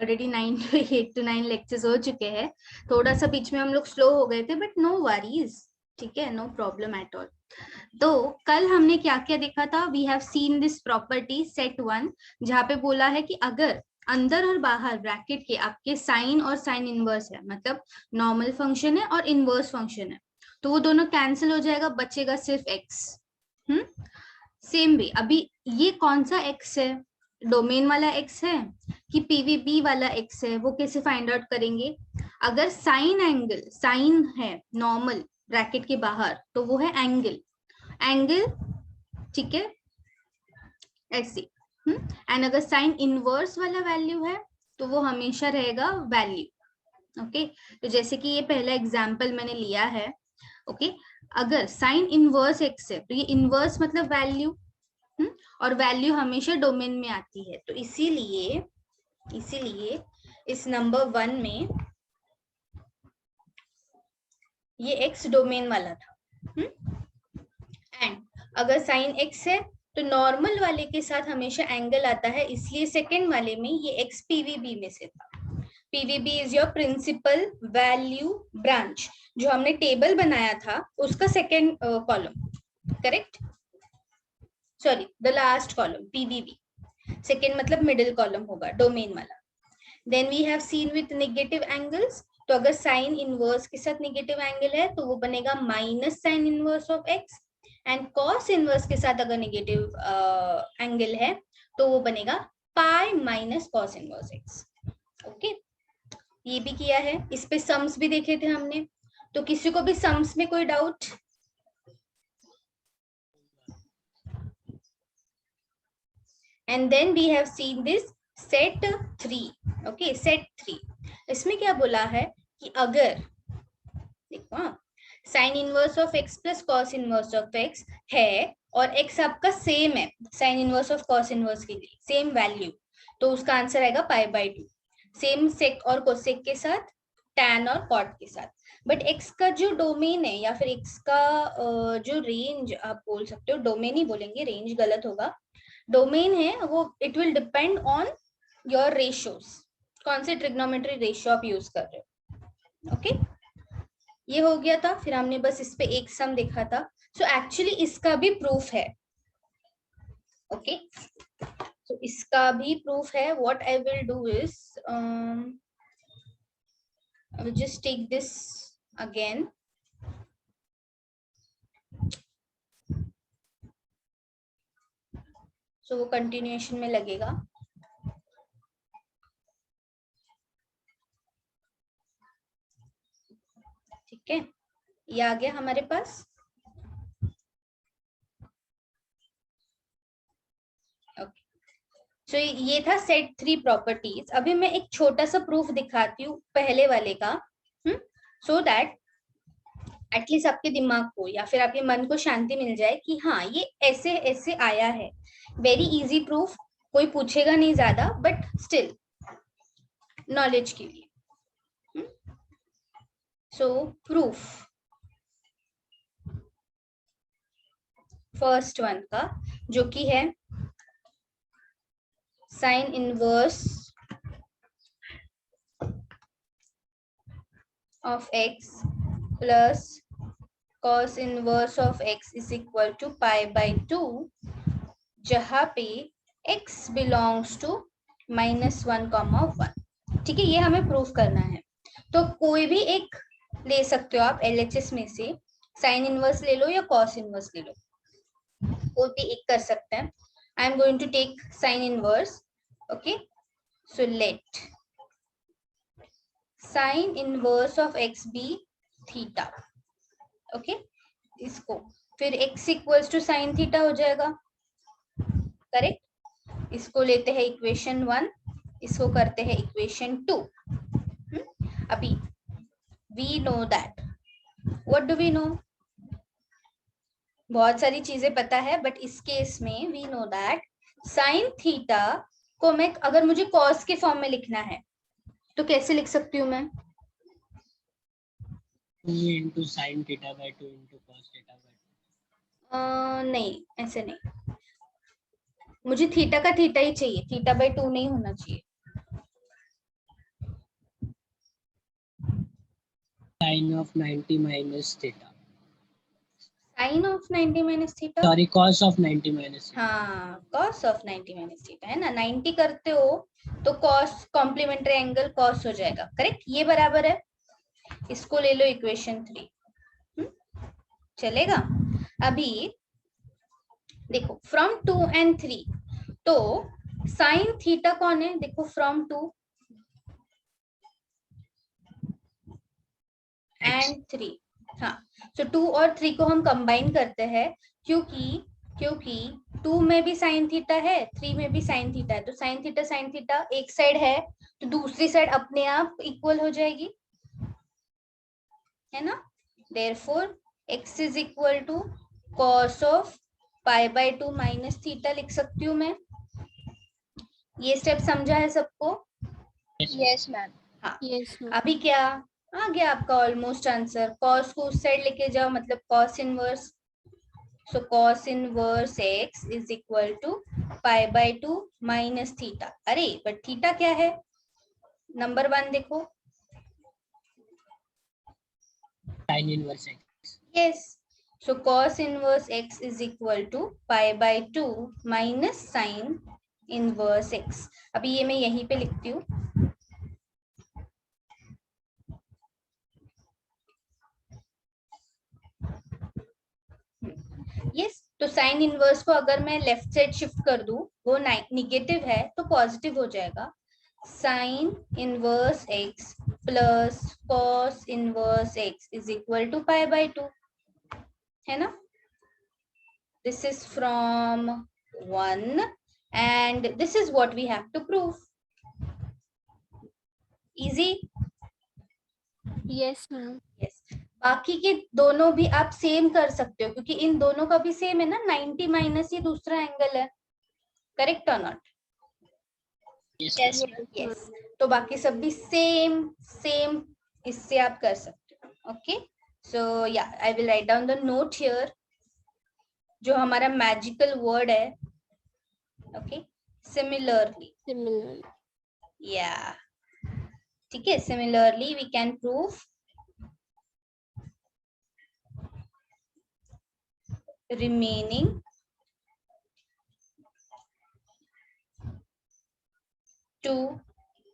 Already 8 to 9 lectures हो चुके हैं, थोड़ा सा बीच में हम लोग स्लो हो गए थे, बट नो वरीज, ठीक है, नो प्रॉब्लम एट ऑल। तो कल हमने क्या क्या देखा था, we have seen this property set one, जहाँ पे बोला है कि अगर अंदर और बाहर ब्रैकेट के आपके साइन और साइन इनवर्स है, मतलब नॉर्मल फंक्शन है और इनवर्स फंक्शन है, तो वो दोनों कैंसिल हो जाएगा, बचेगा सिर्फ एक्स। सेम वे अभी ये कौन सा एक्स है, डोमेन वाला एक्स है कि पीवीबी वाला एक्स है, वो कैसे फाइंड आउट करेंगे। अगर साइन एंगल, साइन है नॉर्मल ब्रैकेट के बाहर, तो वो है एंगल, एंगल, ठीक है, ऐसे। एंड अगर साइन इनवर्स वाला वैल्यू है तो वो हमेशा रहेगा वैल्यू। ओके, तो जैसे कि ये पहला एग्जाम्पल मैंने लिया है। ओके, अगर साइन इनवर्स एक्स है तो ये इनवर्स मतलब वैल्यू, और वैल्यू हमेशा डोमेन में आती है, तो इसीलिए इसीलिए इस नंबर 1 में ये एक्स डोमेन वाला था। एंड अगर साइन एक्स है तो नॉर्मल वाले के साथ हमेशा एंगल आता है, इसलिए सेकेंड वाले में ये एक्स पीवीबी में से था। PVB is your principal value branch, जो हमने टेबल बनाया था उसका second column, correct, sorry the last column PVB, second मतलब मिडिल कॉलम होगा डोमेन वाला। Then we have seen with negative angles, तो अगर साइन इनवर्स के साथ नेगेटिव एंगल है तो वो बनेगा minus sign inverse of x, and cos inverse के साथ अगर नेगेटिव एंगल है तो वो बनेगा pi minus cos inverse x. Okay, ये भी किया है, इस पे सम्स भी देखे थे हमने, तो किसी को भी सम्स में कोई doubt? And then we have seen this set 3। Okay, set 3, इसमें क्या बोला है कि अगर देखो sine inverse of X plus cos inverse of X है और एक्स आपका सेम है sine inverse of cos inverse के लिए, सेम वैल्यू, तो उसका आंसर आएगा पाई बाय 2, सेम सेक और कोसेक के साथ, टैन और कॉट के साथ। बट एक्स का जो डोमेन है या फिर एक्स का जो रेंज, आप बोल सकते हो डोमेन ही बोलेंगे, रेंज गलत होगा, डोमेन है वो, it will depend on your ratios, कौन से ट्रिग्नोमेट्री रेशियो आप यूज कर रहे हो। ओके, ये हो गया था, फिर हमने बस इस पे एक सम देखा था, सो एक्चुअली इसका भी प्रूफ है। ओके, तो इसका भी प्रूफ है। What I will do is I will just take this again. So वो कंटिन्यूएशन में लगेगा। ठीक है, ये आ गया हमारे पास। ओके, सो ये था सेट 3 प्रॉपर्टीज। अभी मैं एक छोटा सा प्रूफ दिखाती हूँ पहले वाले का, सो दैट एटलीस्ट आपके दिमाग को या फिर आपके मन को शांति मिल जाए कि हाँ ये ऐसे ऐसे आया है। वेरी इजी प्रूफ, कोई पूछेगा नहीं ज्यादा, बट स्टिल नॉलेज के लिए। सो प्रूफ फर्स्ट वन का, जो कि है sine inverse of X plus cos inverse of x is equal to pi by 2, जहां पे x बिलोंग्स टू -1, 1। ठीक है, ये हमें प्रूफ करना है। तो कोई भी एक ले सकते हो आप LHS में से, साइन इनवर्स ले लो या cos इनवर्स ले लो, कोई भी एक कर सकते हैं। I am going to take sine inverse. Okay, so let sine inverse of x be theta. Okay, इसको फिर x equals to sine theta हो जाएगा, करेक्ट। इसको लेते हैं इक्वेशन 1, इसको करते हैं इक्वेशन 2। अभी we know that, what do we know, बहुत सारी चीजें पता है, बट इस केस में we know that sine theta को मैं, अगर मुझे कॉस के फॉर्म में लिखना है तो कैसे लिख सकती हूँ मैं? 2 into sin theta by 2 into cos theta by 2। नहीं, ऐसे नहीं, मुझे थीटा का थीटा ही चाहिए, थीटा बाय 2 नहीं होना चाहिए। Sin of 90 minus theta. Sine of 90 minus theta, Sorry, cos of 90 minus theta. हाँ cos ऑफ 90 माइनस थीटा है ना, 90 करते हो तो cos कॉम्प्लीमेंट्री एंगल cos हो जाएगा, करेक्ट, ये बराबर है, इसको ले लो इक्वेशन 3, चलेगा। अभी देखो फ्रॉम 2 and 3, तो साइन थीटा कौन है, देखो फ्रॉम 2 and 3, हाँ, तो 2 और 3 को हम कंबाइन करते हैं, क्योंकि 2 में भी साइन थीटा है, 3 में भी साइन थीटा है, तो साइन थीटा एक साइड है तो दूसरी साइड अपने आप इक्वल हो जाएगी, है ना। Therefore x is equal to cos of π/2 minus theta लिख सकती हूँ मैं। ये स्टेप समझा है सबको? Yes ma'am. हाँ, यस मैम। अभी क्या आ गया आपका ऑलमोस्ट आंसर, cos को उस साइड लेके जाओ, मतलब cos inverse, so cos inverse x is equal to π/2 minus theta. अरे बट थीटा क्या है, नंबर 1 देखो, Sin inverse x. yes, so cos inverse x is equal to π/2 minus sin inverse x। अभी ये मैं यहीं पे लिखती हूँ, यस, तो साइन इनवर्स को अगर मैं लेफ्ट साइड शिफ्ट कर दूं, वो निगेटिव है तो पॉजिटिव हो जाएगा, sine inverse x plus cos inverse x is equal to π/2, है ना। This is from 1 and this is what we have to prove. Easy? Yes ma'am. Yes. बाकी के दोनों भी आप सेम कर सकते हो, क्योंकि इन दोनों का भी सेम है ना, 90 माइनस ये दूसरा एंगल है, करेक्ट और नॉट? Yes. यस यस, तो बाकी सब भी सेम इससे आप कर सकते हो। ओके, सो या I will write down the note here, जो हमारा मैजिकल वर्ड है, ओके, सिमिलरली, सिमिलर। या ठीक है, similarly we can prove remaining two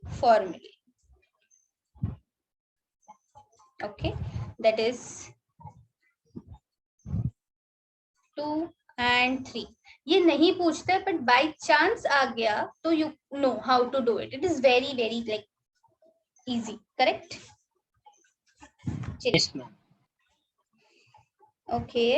formulae, okay, that is 2 and 3। ये नहीं पूछते, बट बाय चांस आ गया तो you know how to do it, it is very like easy, correct. Yes, ma'am. Okay,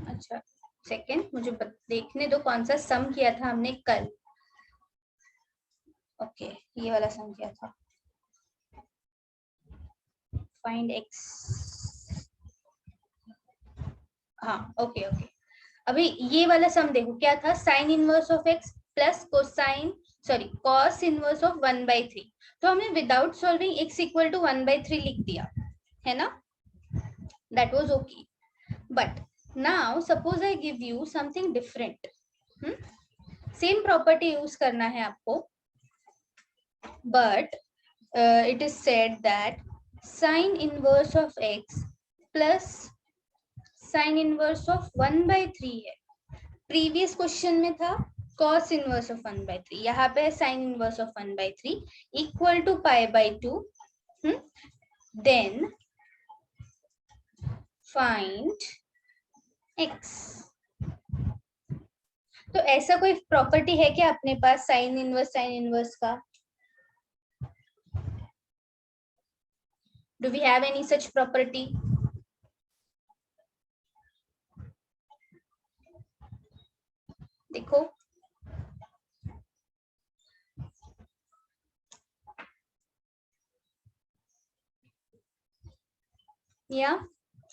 अच्छा सेकंड, मुझे देखने दो कौन सा सम किया था हमने कल। ओके, ये वाला सम किया था, फाइंड एक्स, हाँ ओके, अभी ये वाला सम देखो क्या था, sine inverse of X plus cos inverse of 1/3, तो हमने without solving x equal to 1/3 लिख दिया, है ना, that was okay. But now suppose I give you something different, same property use करना है आपको, but it is said that sine inverse of x plus sine inverse of 1/3 है। Previous question में था cos इनवर्स ऑफ 1/3, यहाँ पे sine inverse of 1/3 equal to π/2, then find x। तो ऐसा कोई प्रॉपर्टी है क्या अपने पास साइन इनवर्स का? Do we have any such property? देखो, या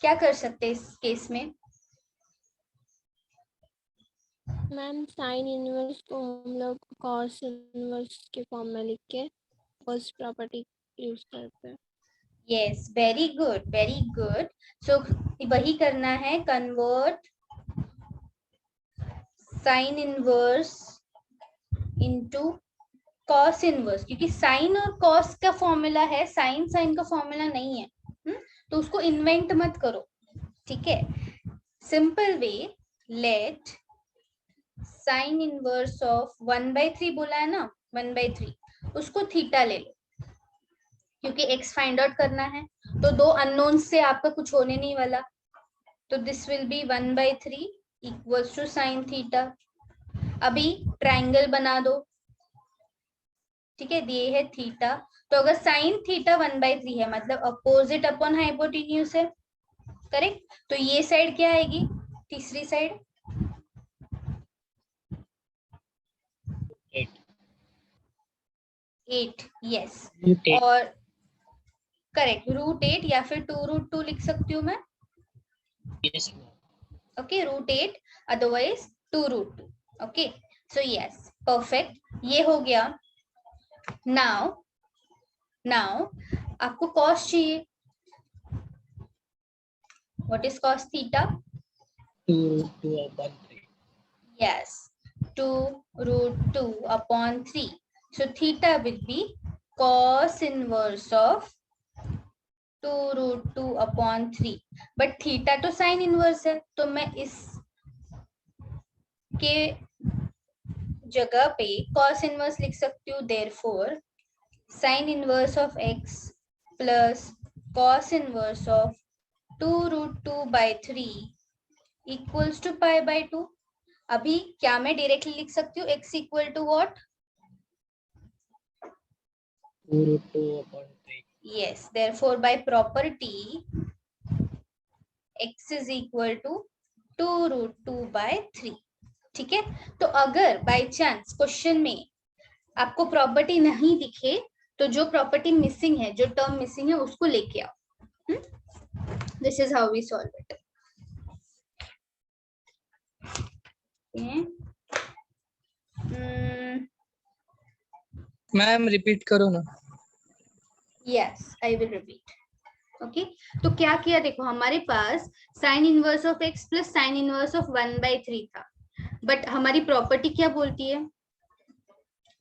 क्या कर सकते हैं इस केस में? मैम साइन इनवर्स को हम लोग कॉस इनवर्स के फॉर्म में लिख के फर्स्ट प्रॉपर्टी यूज करते हैं। Yes, very good. सो वही करना है, convert sine inverse into cos inverse, क्योंकि साइन और कॉस का फॉर्मूला है, साइन साइन का फॉर्मूला नहीं है। तो उसको इन्वेंट मत करो, ठीक है। Simple way, late sine inverse of 1/3 बोला है ना, 1/3, उसको थीटा ले लो, क्योंकि एक्स फाइंड आउट करना है, तो दो अननोन से आपका कुछ होने नहीं वाला, तो this will be 1/3 equals to sine theta. अभी ट्राइंगल बना दो, ठीक है, दिए है थीटा, तो अगर साइन थीटा 1/3 है मतलब अपोजिट अपॉन हाइपोटेन्यूज है, करेक्ट। तो ये साइड क्या आएगी, तीसरी साइड 8, यस, और करेक्ट √8 या फिर 2√2 लिख सकती हूँ मैं, okay, √8 otherwise 2√2, okay. So yes, perfect, ये हो गया। नाउ आपको कॉस चाहिए, what is cos theta? 2√2/3. Yes, 2√2/3. So theta will be cos inverse of 2√2/3. But theta तो sin inverse है, तो मैं इस के जगह पे cos inverse लिख सकती हूँ। Therefore, sin inverse of x plus cos inverse of 2√2/3 equals to pi/2. अभी क्या मैं डायरेक्टली लिख सकती हूँ x equal to what? 2√2/3. Yes, therefore by property x is equal to 2√2/3, ठीक है। तो अगर बाय चांस क्वेश्चन में आपको प्रॉपर्टी नहीं दिखे, तो जो प्रॉपर्टी मिसिंग है, जो टर्म मिसिंग है, उसको लेके आओ। This is how we solve it. Ma'am repeat करो ना। Yes, I will repeat. Okay, तो क्या किया, देखो हमारे पास sine inverse of x plus sine inverse of 1/3 था, बट हमारी प्रॉपर्टी क्या बोलती है?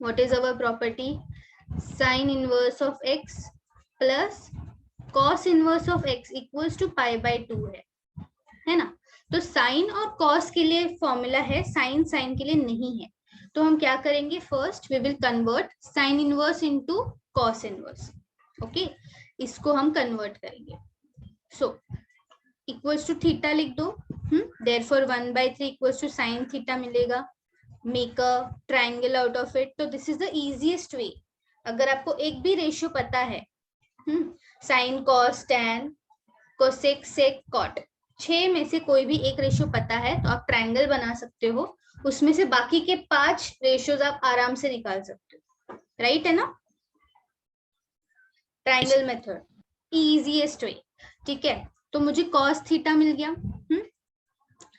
What is our property? Sine inverse of x plus cos inverse of x equals to pi/2 है ना। तो साइन और कॉस के लिए फॉर्मूला है, साइन साइन के लिए नहीं है। तो हम क्या करेंगे, first we will convert sine inverse into cos inverse, okay, इसको हम कन्वर्ट करेंगे। सो इक्वल्स टू थीटा लिख दो, therefore 1/3 equals to sine theta मिलेगा। Make a triangle out of it. तो this is the easiest way. अगर आपको एक भी रेशियो पता है, sine cos tan cosec sec cot, 6 में से कोई भी एक रेशियो पता है, तो आप ट्राइंगल बना सकते हो, उसमें से बाकी के 5 रेशियोज आप आराम से निकाल सकते हो, राइट है ना। ट्राइंगल मेथड इजीएस्ट वे, ठीक है। तो मुझे कॉस थीटा मिल गया,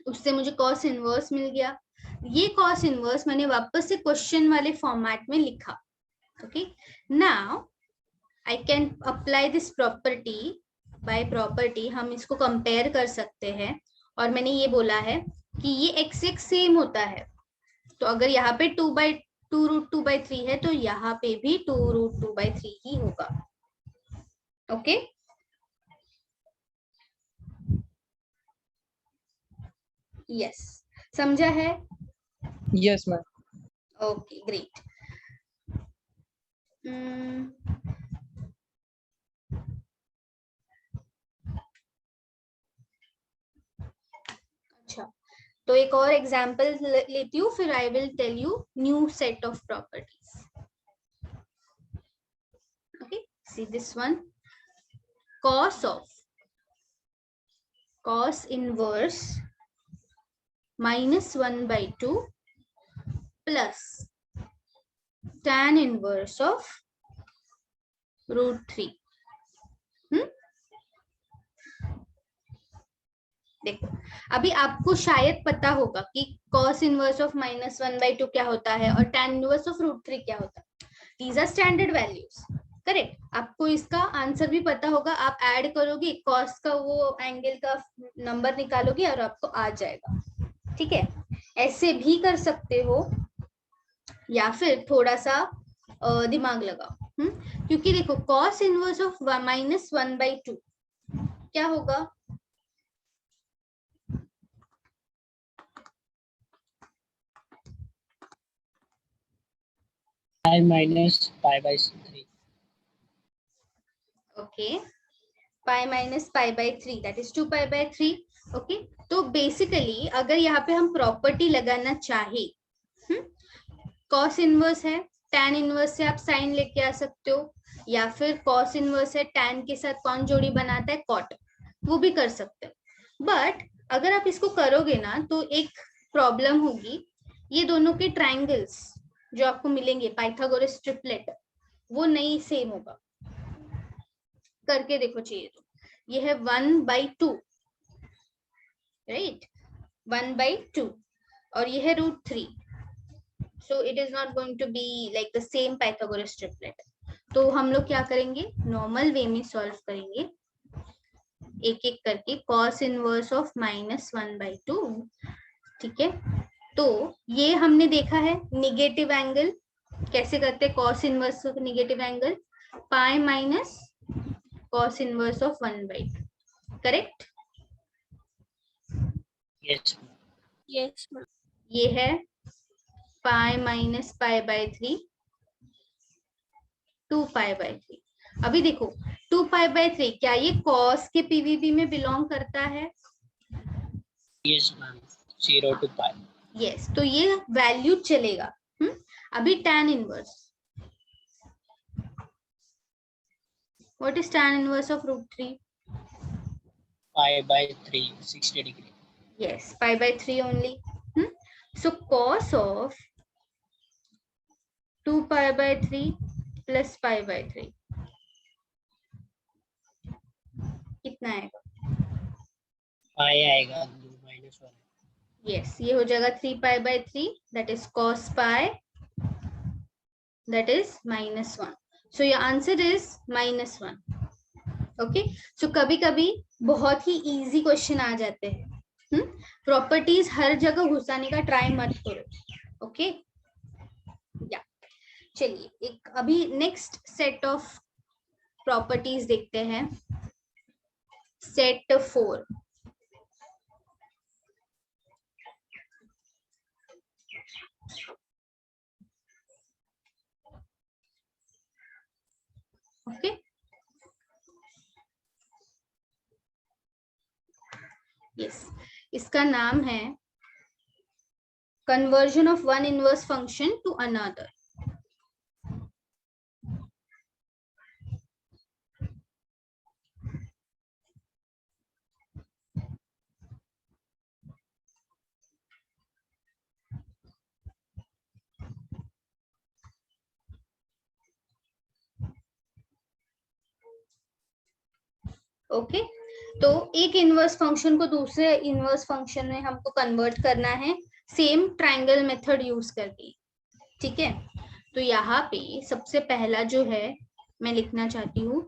उससे मुझे कॉस इनवर्स मिल गया। ये कॉस इनवर्स मैंने वापस से क्वेश्चन वाले फॉर्मेट में लिखा, okay. Now I can apply this property. By property हम इसको कंपेयर कर सकते हैं, और मैंने ये बोला है कि ये x x सेम होता है, तो अगर यहाँ पे 2√2/3 है, तो यहाँ पे भी 2√2/3 ही होगा, ओके। यस, समझा है? Yes ma'am. Okay, great. अच्छा, तो एक और एग्जांपल लेती हूँ, फिर I will tell you new set of properties. Okay, see this one, cos inverse -1/2 plus tan inverse of √3। देखो, अभी आपको शायद पता होगा कि cos इनवर्स ऑफ -1/2 क्या होता है और tan इनवर्स ऑफ √3 क्या होता है। These are standard values, correct. आपको इसका आंसर भी पता होगा, आप ऐड करोगे, cos का वो एंगल का नंबर निकालोगे और आपको आ जाएगा, ठीक है। ऐसे भी कर सकते हो, या फिर थोड़ा सा दिमाग लगाओ। क्योंकि देखो cos इनवर्स ऑफ -1/2 क्या होगा? I minus pi by 3. Okay, pi minus pi by 3 that is 2 pi by 3। Okay, तो बेसिकली अगर यहाँ पे हम प्रॉपर्टी लगाना चाहे, कॉस इनवर्स है, tan इनवर्स से आप साइन लेके आ सकते हो, या फिर कॉस इनवर्स है tan के साथ कौन जोड़ी बनाता है? कॉट, वो भी कर सकते हो। बट अगर आप इसको करोगे ना तो एक प्रॉब्लम होगी, ये दोनों के ट्राइंगल्स जो आपको मिलेंगे पाइथागोरस ट्रिपलेट, वो नहीं सेम होगा। करके देखो चाहिए तो, ये है 1/2, राइट, 1/2, और ये है √3, so it is not going to be like the same Pythagoras triplet। तो हम लोग क्या करेंगे? नॉर्मल वे में सॉल्व करेंगे, एक एक करके, cos इनवर्स ऑफ -1/2, ठीक है। तो ये हमने देखा है निगेटिव एंगल कैसे करते हैं, cos inverse of negative angle, pi minus cos inverse of 1/2, correct? Yes, ma'am. Yes, ma'am. ये है pi minus pi by 3, 2 pi by 3। अभी देखो 2 पाई बाई 3, क्या ये cos के पीवीबी में बिलोंग करता है? Yes, ma'am. 0 to pi. Yes, तो ये वैल्यू चलेगा। अभी tan inverse, what is tan inverse of √3? Pi by 3, 60 degree. Yes, pi by 3 only. So cos of 2 pi by 3 plus pi by 3 कितना आएगा? Pi आएगा 2 minus 1. Yes, ये हो जाएगा 3 pi by 3, that is cos pi, that is -1. So your answer is -1. Okay, so कभी कभी बहुत ही easy question आ जाते हैं, प्रॉपर्टीज हर जगह घुसाने का ट्राई मत करो। ओके, या चलिए एक अभी नेक्स्ट सेट ऑफ प्रॉपर्टीज देखते हैं, सेट 4। ओके, यस, इसका नाम है conversion of one inverse function to another. Okay, तो एक इनवर्स फंक्शन को दूसरे इनवर्स फंक्शन में हमको कन्वर्ट करना है सेम ट्रायंगल मेथड यूज करके, ठीक है। तो यहाँ पे सबसे पहला जो है मैं लिखना चाहती हूँ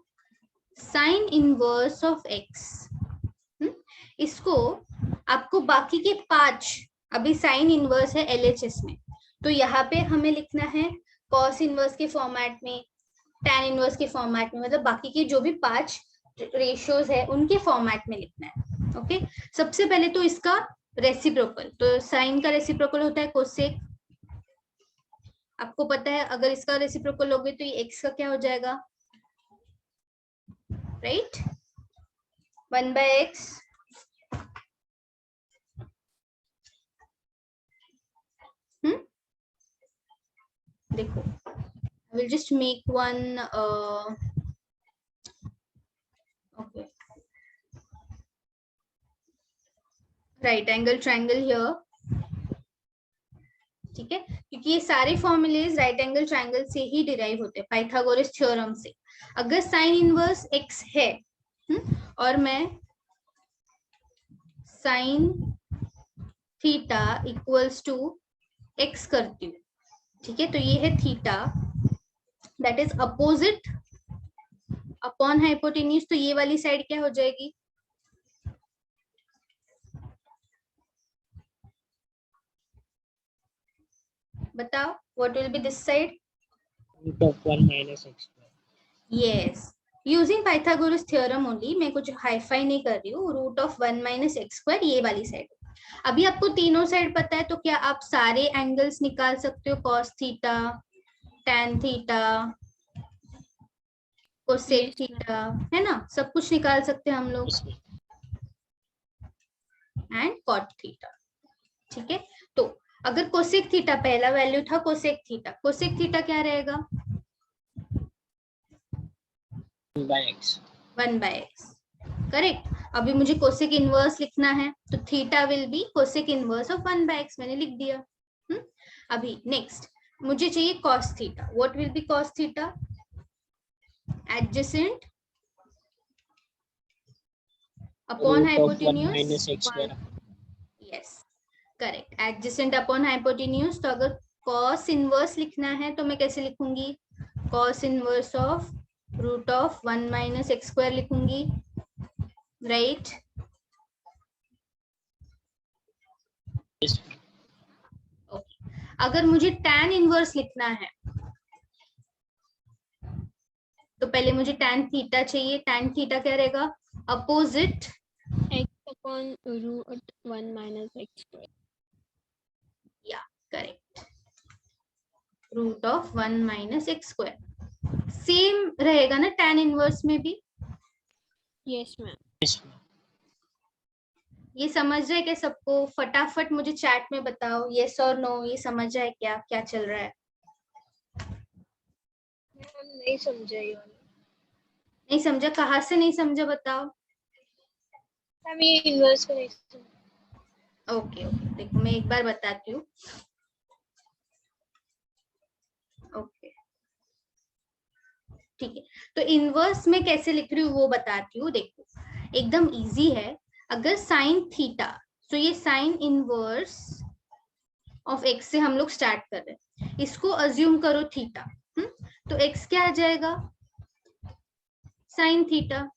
साइन इनवर्स ऑफ एक्स। इसको आपको बाकी के 5, अभी साइन इनवर्स है LHS में, तो यहाँ पे हमें लिखना है कॉस इनवर्स के फॉर्मेट में, टैन इनवर्स के फॉर्मेट में, मतलब बाकी के जो भी 5 रेशियोज है उनके फॉर्मेट में लिखना है। ओके, सबसे पहले तो इसका रेसिप्रोकल, तो साइन का रेसिप्रोकल होता है कोसेक, आपको पता है। अगर इसका रेसिप्रोकल लोगे तो ये एक्स का क्या हो जाएगा? Right, 1/x। देखो, I will just make one okay, right angle triangle here, ठीक है, क्योंकि ये सारे फॉर्मूलेज राइट एंगल ट्रायंगल से ही डिराइव होते हैं, पाइथागोरस थ्योरम से। अगर साइन इनवर्स x है और मैं sine theta equals to x करती हूँ, ठीक है, तो ये है theta, that is opposite upon hypotenuse, तो ये वाली साइड क्या हो जाएगी? बताओ, what will be this side? root of 1 minus x square. Yes, using Pythagoras theorem only. मैं कुछ हाईफाई नहीं कर रही हूँ। Root of 1 minus x square, ये वाली साइड। अभी आपको तीनों साइड पता है, तो क्या आप सारे एंगल्स निकाल सकते हो? Cos theta, tan theta, cosec Yes, theta, है ना? सब कुछ निकाल सकते हैं हम लोग। Yes, ma'am. And cot theta, ठीक है। तो अगर कोसेक थीटा पहला वैल्यू था, कोसेक थीटा क्या रहेगा? 1 by x. 1 by x, correct. अभी मुझे कोसेक इनवर्स लिखना है, तो theta will be cosec inverse of 1 by x, मैंने लिख दिया। अभी नेक्स्ट मुझे चाहिए cos theta. What will B cos theta? Adjacent upon Root of 1 hypotenuse. minus x square. Yes, correct, adjacent upon hypotenuse. तो अगर कॉस इनवर्स लिखना है तो मैं कैसे लिखूंगी? Cos inverse of root of 1 minus x square लिखूंगी, राइट? Yes. अगर मुझे tan इनवर्स लिखना है तो पहले मुझे tan थीटा चाहिए। tan थीटा क्या रहेगा? Opposite x upon root 1 minus x square. या correct, root of 1 minus x square. Same रहेगा ना tan इनवर्स में भी? Yes, ma'am. Yes, ma'am. ये समझ रहे क्या सबको? फटाफट मुझे चैट में बताओ, यस और नो, ये समझ रहा है क्या क्या चल रहा है? हम नहीं समझे ये वाला। नहीं समझा? कहाँ से नहीं समझा बताओ? हम ये इन्वर्स को नहीं समझे। ओके ओके, देखो मैं एक बार बताती हूँ। ओके ठीक है, तो इनवर्स में कैसे लिख रही हूँ वो बताती हूँ। देखो एकदम इजी है। अगर साइन थीटा, तो ये साइन इनवर्स ऑफ एक्स से हम लोग स्टार्ट कर रहे हैं। इसको अज्यूम करो थीटा, तो एक्स क्या आ जाएगा? साइन थीटा,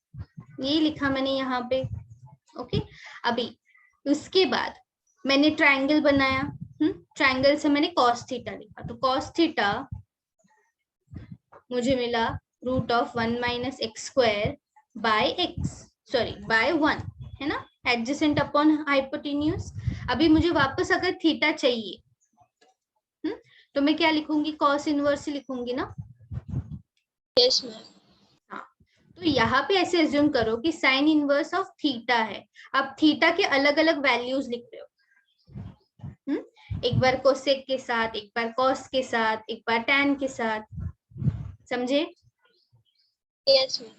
ये लिखा मैंने यहाँ पे। ओके, अभी उसके बाद मैंने ट्रायंगल बनाया। ट्रायंगल से मैंने कॉस थीटा लिखा, तो कॉस थीटा मुझे मिला root of 1 minus x square by x, sorry by 1, है ना? Adjacent upon hypotenuse. अभी मुझे वापस अगर थीटा चाहिए, तो मैं क्या लिखूंगी? कॉस इनवर्स ही लिखूंगी ना? Yes ma'am. हाँ, तो यहाँ पे ऐसे अज्यूम करो कि साइन इनवर्स ऑफ थीटा है। अब थीटा के अलग अलग वैल्यूज लिख रहे हो। एक बार कोसेक के साथ, एक बार कॉस के साथ, एक बार टैन के साथ, समझे? Yes ma'am.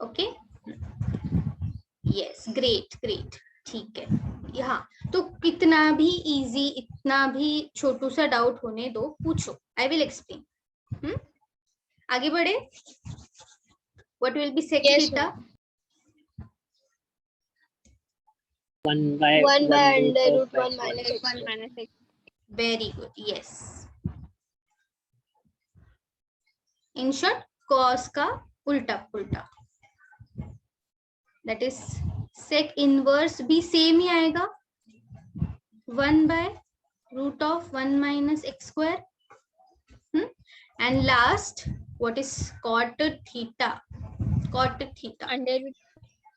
Okay, yes, great great, ठीक है। यहाँ तो कितना भी इजी, इतना भी छोटू सा डाउट होने दो, पूछो, आई विल एक्सप्लेन। आगे बढ़े। What will be sec Yes, theta? 1 by 1 by root under of root 1 x minus square. x One square. minus x. Very good, yes. In short cos का उल्टा पुल्टा, दैट इज सेक इनवर्स भी same ही आएगा, 1 by root of 1 minus x square. And last, what is cot theta? Cot theta. Under root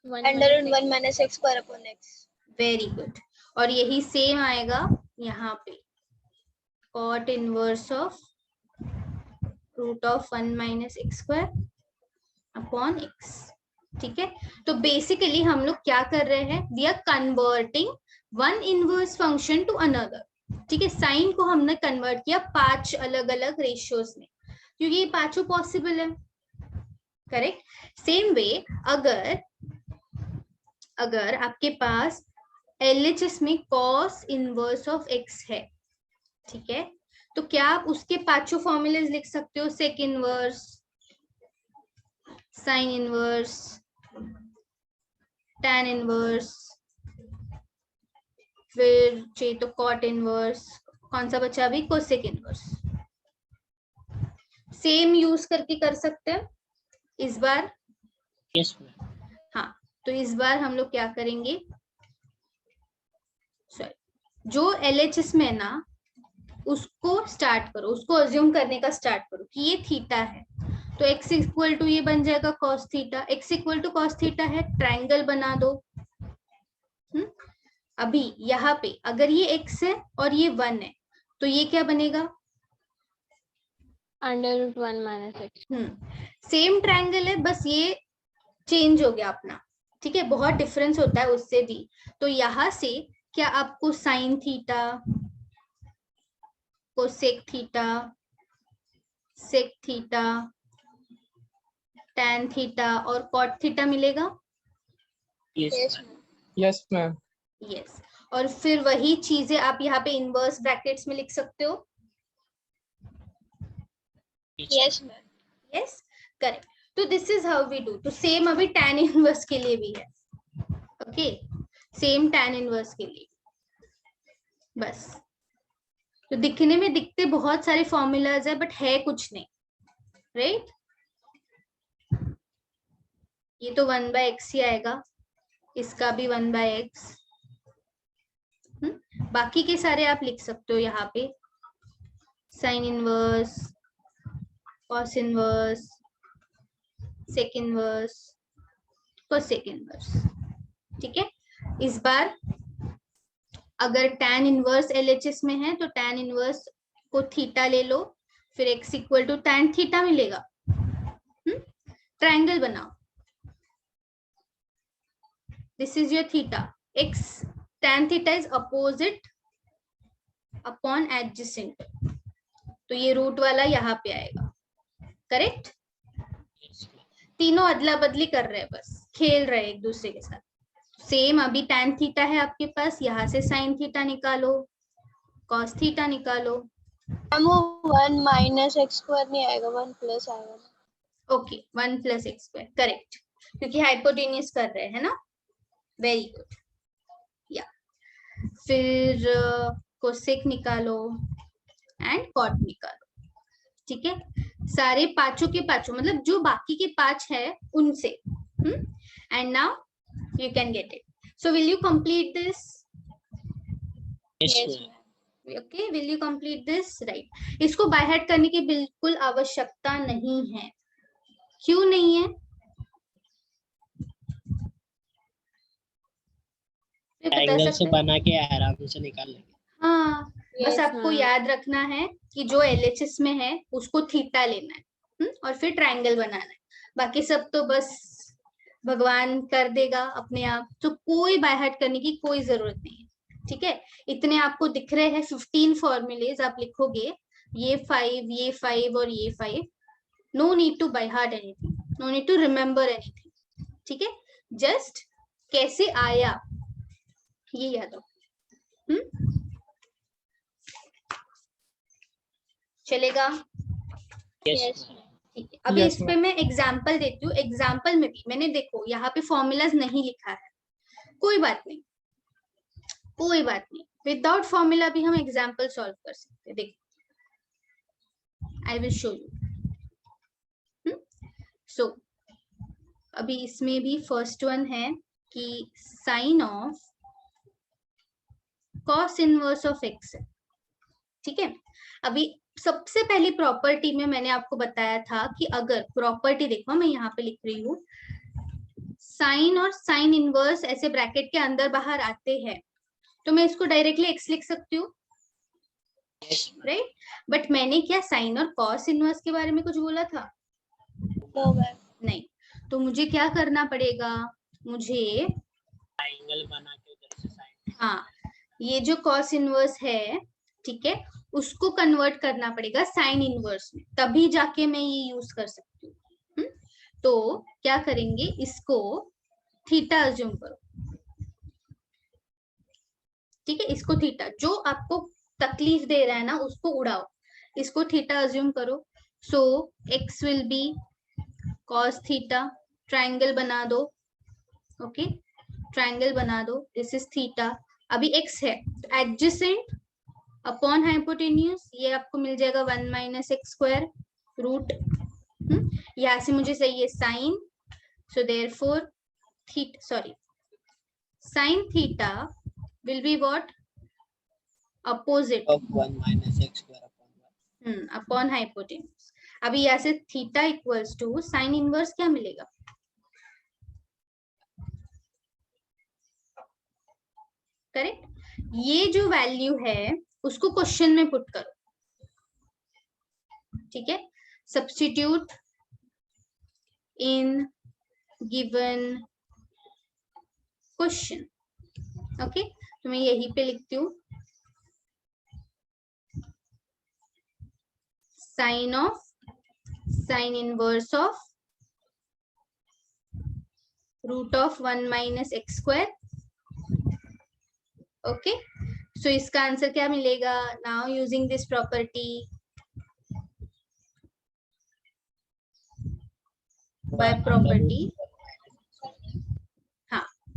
1 Under minus root x. 1 minus x square upon x. Very good. और यही same आएगा यहाँ पे, cot inverse of root of 1 minus x square upon x. ठीक है, तो basically हम लोग क्या कर रहे हैं? We are converting one inverse function to another. ठीक है, साइन को हमने कन्वर्ट किया 5 अलग अलग रेशियोज में, क्योंकि ये पांचों पॉसिबल है, करेक्ट। सेम वे अगर आपके पास LHS में cos इनवर्स ऑफ x है, ठीक है, तो क्या आप उसके पांचों फॉर्मूलेज लिख सकते हो? Sec inverse, sine inverse, tan inverse, फिर चाहिए तो कॉट इनवर्स, कौन सा बचा अभी? Cosec inverse. सेम यूज करके कर सकते हैं इस बार। Yes, ma'am. हाँ, तो इस बार हम लोग क्या करेंगे? सॉरी, जो LHS में ना उसको स्टार्ट करो, उसको अज्यूम करने का स्टार्ट करो कि ये थीटा है, तो x इक्वल टू ये बन जाएगा cos theta. x equal to cos theta है, ट्रायंगल बना दो। अभी यहाँ पे अगर ये x है और ये 1 है तो ये क्या बनेगा? √1 - x। सेम ट्रायंगल है, बस ये चेंज हो गया अपना, ठीक है, बहुत डिफरेंस होता है उससे भी। तो यहाँ से क्या आपको sine theta, cosec theta, sec theta, tan theta और कॉट थीटा मिलेगा? Yes, ma'am. Yes, ma'am. Yes. और फिर वही चीजें आप यहाँ पे इनवर्स ब्रैकेट्स में लिख सकते हो। Yes, ma'am. Yes, correct. तो this is how we do. तो सेम अभी टैन इनवर्स के लिए भी है, ओके, सेम टैन इनवर्स के लिए बस। तो दिखने में दिखते बहुत सारे फॉर्मूलाज है, बट है कुछ नहीं, राइट? ये तो 1/x ही आएगा, इसका भी 1/x। बाकी के सारे आप लिख सकते हो यहाँ पे, sine inverse, cos inverse, sec inverse, cosec inverse, ठीक है। इस बार अगर टैन इनवर्स LHS में है तो टैन इनवर्स को थीटा ले लो, फिर x equal to tan theta मिलेगा। ट्रायंगल बनाओ, this is your theta, x tan theta is opposite upon adjacent, तो ये रूट वाला यहाँ पे आएगा, करेक्ट? तीनों अदला बदली कर रहे हैं, बस खेल रहे हैं एक दूसरे के साथ। सेम अभी tan थीटा है आपके पास, यहाँ से sin थीटा निकालो, cos थीटा निकालो। हम वो 1 - x² नहीं आएगा, 1 प्लस आएगा। ओके, 1 + x², करेक्ट, क्योंकि हाइपोटेन्यूज कर रहे हैं ना। Very good. या फिर कोसेक निकालो एंड कॉट निकालो, ठीक है। सारे पांचों के पांचों, मतलब जो बाकी के 5 है उनसे। And now you can get it. So will you complete this? Yes, Yes, ma'am. Okay, will you complete this? Right. इसको बाय हार्ट करने की बिल्कुल आवश्यकता नहीं है। क्यों नहीं है? ट्रायंगल से बना के आराम से निकाल लेंगे। हाँ, बस Yes, आपको ma'am. याद रखना है कि जो LHS में है उसको थीटा लेना है, और फिर ट्रायंगल बनाना है। बाकी सब तो बस भगवान कर देगा अपने आप, तो कोई बाय हार्ट करने की कोई जरूरत नहीं है, ठीक है। इतने आपको दिख रहे हैं 15 फॉर्मूलेज, आप लिखोगे ये 5 और ये 5। No need to by heart anything, no need to remember anything, ठीक है। जस्ट कैसे आया ये याद रखो। चलेगा? Yes, ma'am. ठीक है। अभी Yes, इस पे मैं एग्जाम्पल देती हूँ। एग्जाम्पल में भी मैंने, देखो यहाँ पे फॉर्मूलाज नहीं लिखा है, कोई बात नहीं, कोई बात नहीं, विदाउट फॉर्मूला भी हम एग्जाम्पल सॉल्व कर सकते हैं। देखो, I will show you. So अभी इसमें भी फर्स्ट वन है कि sine of cos inverse of x है, ठीक है। अभी सबसे पहली प्रॉपर्टी में मैंने आपको बताया था कि अगर प्रॉपर्टी, देखो मैं यहाँ पे लिख रही हूँ, साइन और साइन इनवर्स ऐसे ब्रैकेट के अंदर बाहर आते हैं तो मैं इसको डायरेक्टली x लिख सकती हूँ, राइट? बट मैंने क्या साइन और कॉस इनवर्स के बारे में कुछ बोला था? No, ma'am. नहीं। तो मुझे क्या करना पड़ेगा? मुझे ट्रायंगल बना के उधर से साइन। हाँ, ये जो कॉस इनवर्स है, ठीक है, उसको कन्वर्ट करना पड़ेगा साइन इनवर्स में, तभी जाके मैं ये यूज कर सकती हूँ। तो क्या करेंगे, इसको थीटा अज्यूम करो, ठीक है। इसको थीटा, जो आपको तकलीफ दे रहा है ना उसको उड़ाओ, इसको थीटा अज्यूम करो। सो x will be cos theta, triangle बना दो, ओके, ट्रायंगल बना दो, दिस इज थीटा। अभी x है, एडजेसेंट अपॉन हाइपोटेन्यूज, ये आपको मिल जाएगा 1 - x² रूट। यहाँ से मुझे चाहिए sine, so therefore theta, sorry, sine theta will be what? Opposite of 1 minus x square upon y. Upon hypotenuse. अभी यहाँ से theta equals to sine inverse क्या मिलेगा? करेक्ट। ये जो वैल्यू है उसको क्वेश्चन में पुट करो, ठीक है। Substitute in given question. Okay, तो मैं यहीं पे लिखती हूँ sine inverse of root of 1 minus x square. Okay, so इसका आंसर क्या मिलेगा? Now using this property by property,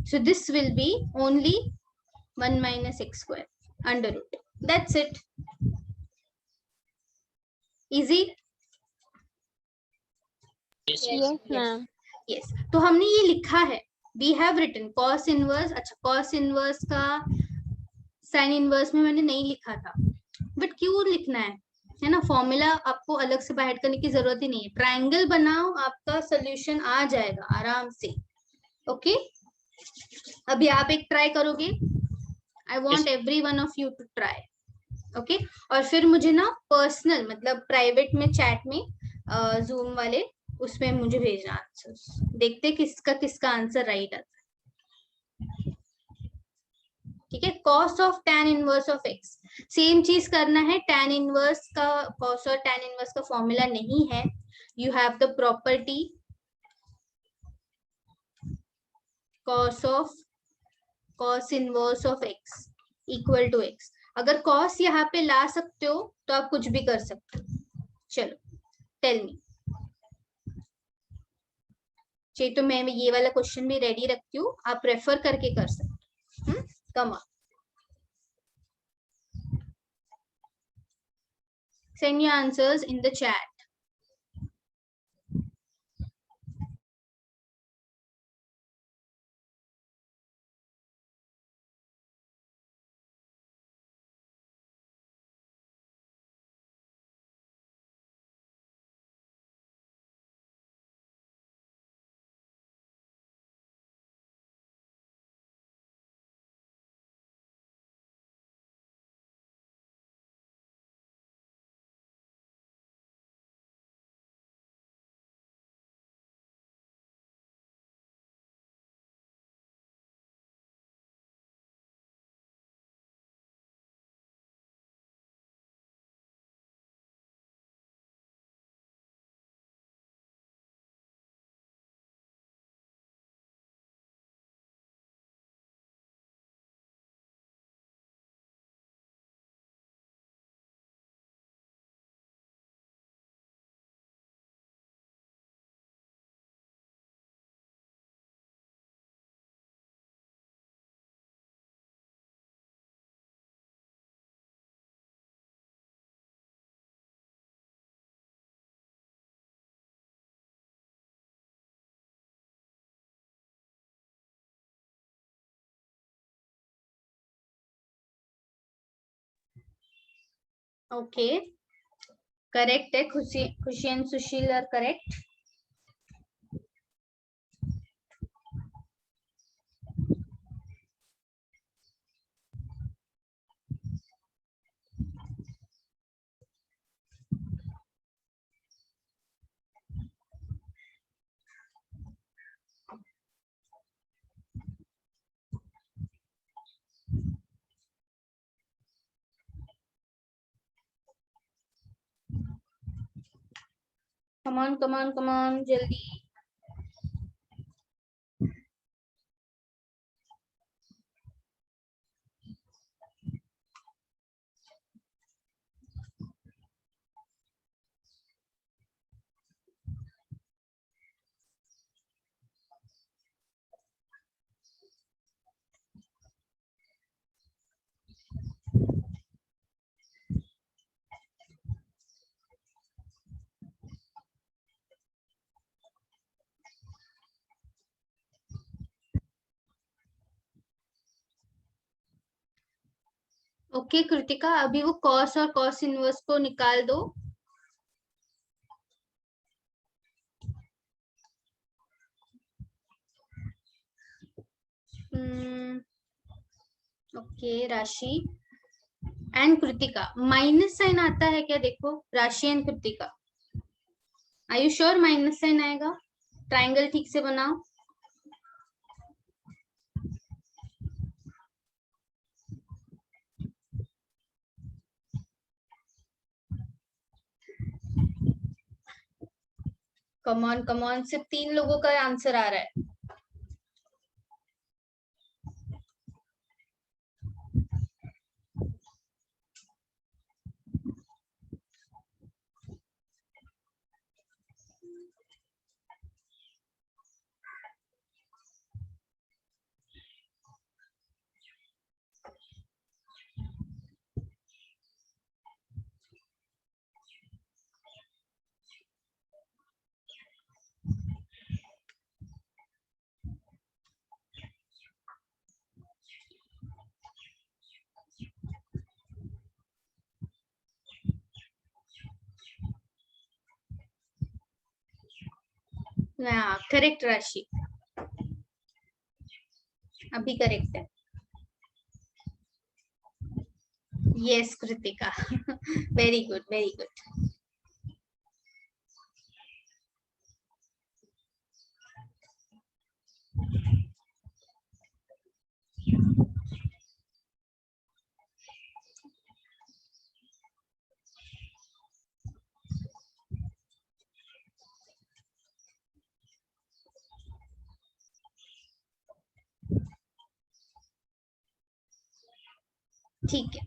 so this will be only 1 minus x square under root. That's it. Easy? Yes, ma'am. Yes. तो हमने ये लिखा है, we have written cos inverse। अच्छा, cos inverse का sin inverse में मैंने नहीं लिखा था, बट क्यों लिखना है ना? फॉर्मूला आपको अलग से बाहर करने की जरूरत ही नहीं है। ट्रायंगल बनाओ, आपका सोल्यूशन आ जाएगा आराम से। ओके, अभी आप एक ट्राई करोगे। I want every one of you to try. Okay, और फिर मुझे ना पर्सनल मतलब प्राइवेट में चैट में जूम वाले उसमें मुझे भेजना आंसर्स। देखते किसका आंसर राइट आता है। ठीक है, cos of tan inverse of x, same चीज करना है। tan इनवर्स का कॉस और tan इनवर्स का फॉर्मूला नहीं है। You have the property cos inverse of x equal to x। अगर cos यहाँ पे ला सकते हो तो आप कुछ भी कर सकते हो। चलो, टेल मी। चाहिए तो मैं ये वाला क्वेश्चन भी रेडी रखती हूँ, आप रेफर करके कर सकते हो। Come on, send your answers in the chat. Okay, correct है। Khushi and Sushil are correct. Come on जल्दी। ओके कृतिका, अभी वो कॉस और कॉस इनवर्स को निकाल दो। ओके राशि एंड कृतिका, माइनस साइन आता है क्या? देखो Rashi and Kritika, are you sure minus sine आएगा? ट्रायंगल ठीक से बनाओ। कमॉन कमॉन, सिर्फ 3 लोगों का आंसर आ रहा है। करेक्ट राशि, अभी करेक्ट है। Yes Kritika, very good very good. ठीक है,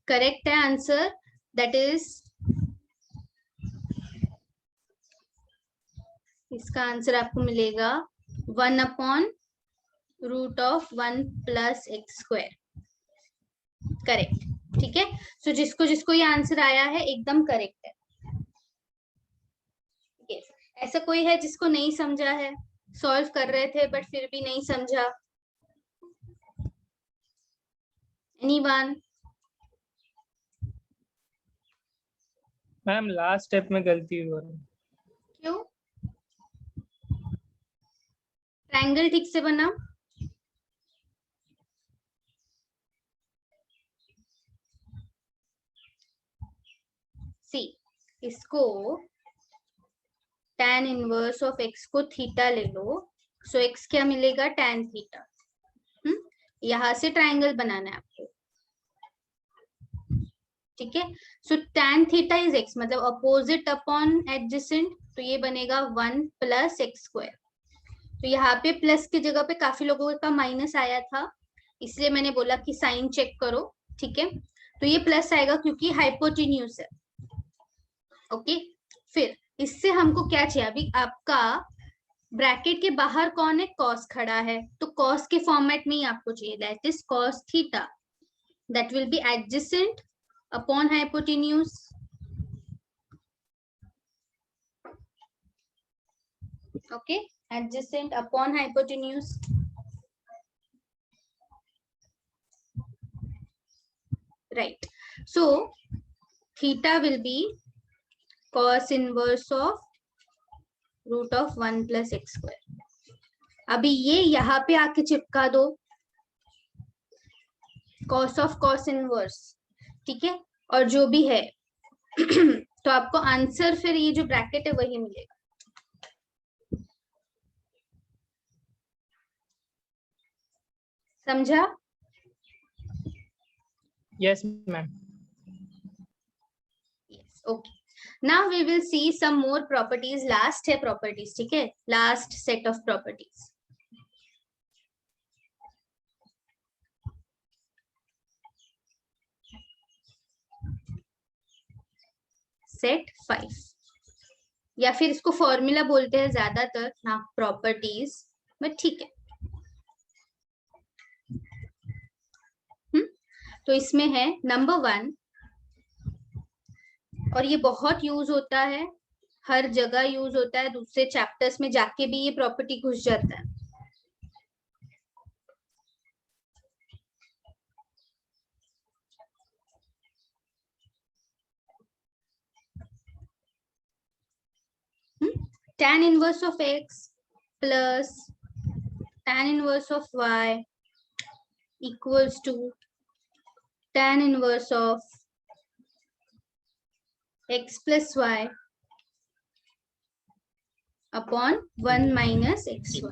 करेक्ट है आंसर, दैट इज, इसका आंसर आपको मिलेगा 1/√1 + x²। करेक्ट, ठीक है। सो जिसको जिसको ये आंसर आया है एकदम करेक्ट है। yes. ऐसा कोई है जिसको नहीं समझा है? सॉल्व कर रहे थे बट फिर भी नहीं समझा? एनीवन? मैम लास्ट स्टेप में गलती हो रही है। क्यों? ट्रायंगल ठीक से बना। सी, इसको tan इनवर्स ऑफ x को थीटा ले लो, सो x क्या मिलेगा? tan theta. यहां से ट्रायंगल बनाना है आपको, ठीक है। सो tan थीटा इज x, मतलब अपोजिट अपॉन एडजेसेंट, तो ये बनेगा 1 + x²। तो यहाँ पे प्लस की जगह पे काफी लोगों का माइनस आया था, इसलिए मैंने बोला कि साइन चेक करो, ठीक है। तो ये प्लस आएगा क्योंकि हाइपोटेन्यूज है, ओके। फिर इससे हमको क्या चाहिए? अभी आपका ब्रैकेट के बाहर कौन है? कॉस खड़ा है, तो कॉस के फॉर्मेट में ही आपको चाहिए, that is cos theta, that will be adjacent upon hypotenuse. Okay, adjacent upon hypotenuse. Right. So theta will be cos inverse of √1 + x²। अभी ये यहाँ पे आके चिपका दो, cos of cos inverse, ठीक है, और जो भी है तो आपको आंसर फिर ये जो ब्रैकेट है वही मिलेगा। समझा? Yes ma'am. Yes, okay. Now we will see some more properties. Last है properties, ठीक है, last set of properties. Set 5 या फिर इसको फॉर्मूला बोलते हैं ज्यादातर ना, प्रॉपर्टीज, बट ठीक है। तो इसमें है नंबर 1, और ये बहुत यूज होता है, हर जगह यूज होता है, दूसरे चैप्टर्स में जाके भी ये प्रॉपर्टी घुस जाता है। tan inverse of x plus tan inverse of y equals to tan inverse of x plus y upon 1 minus xy.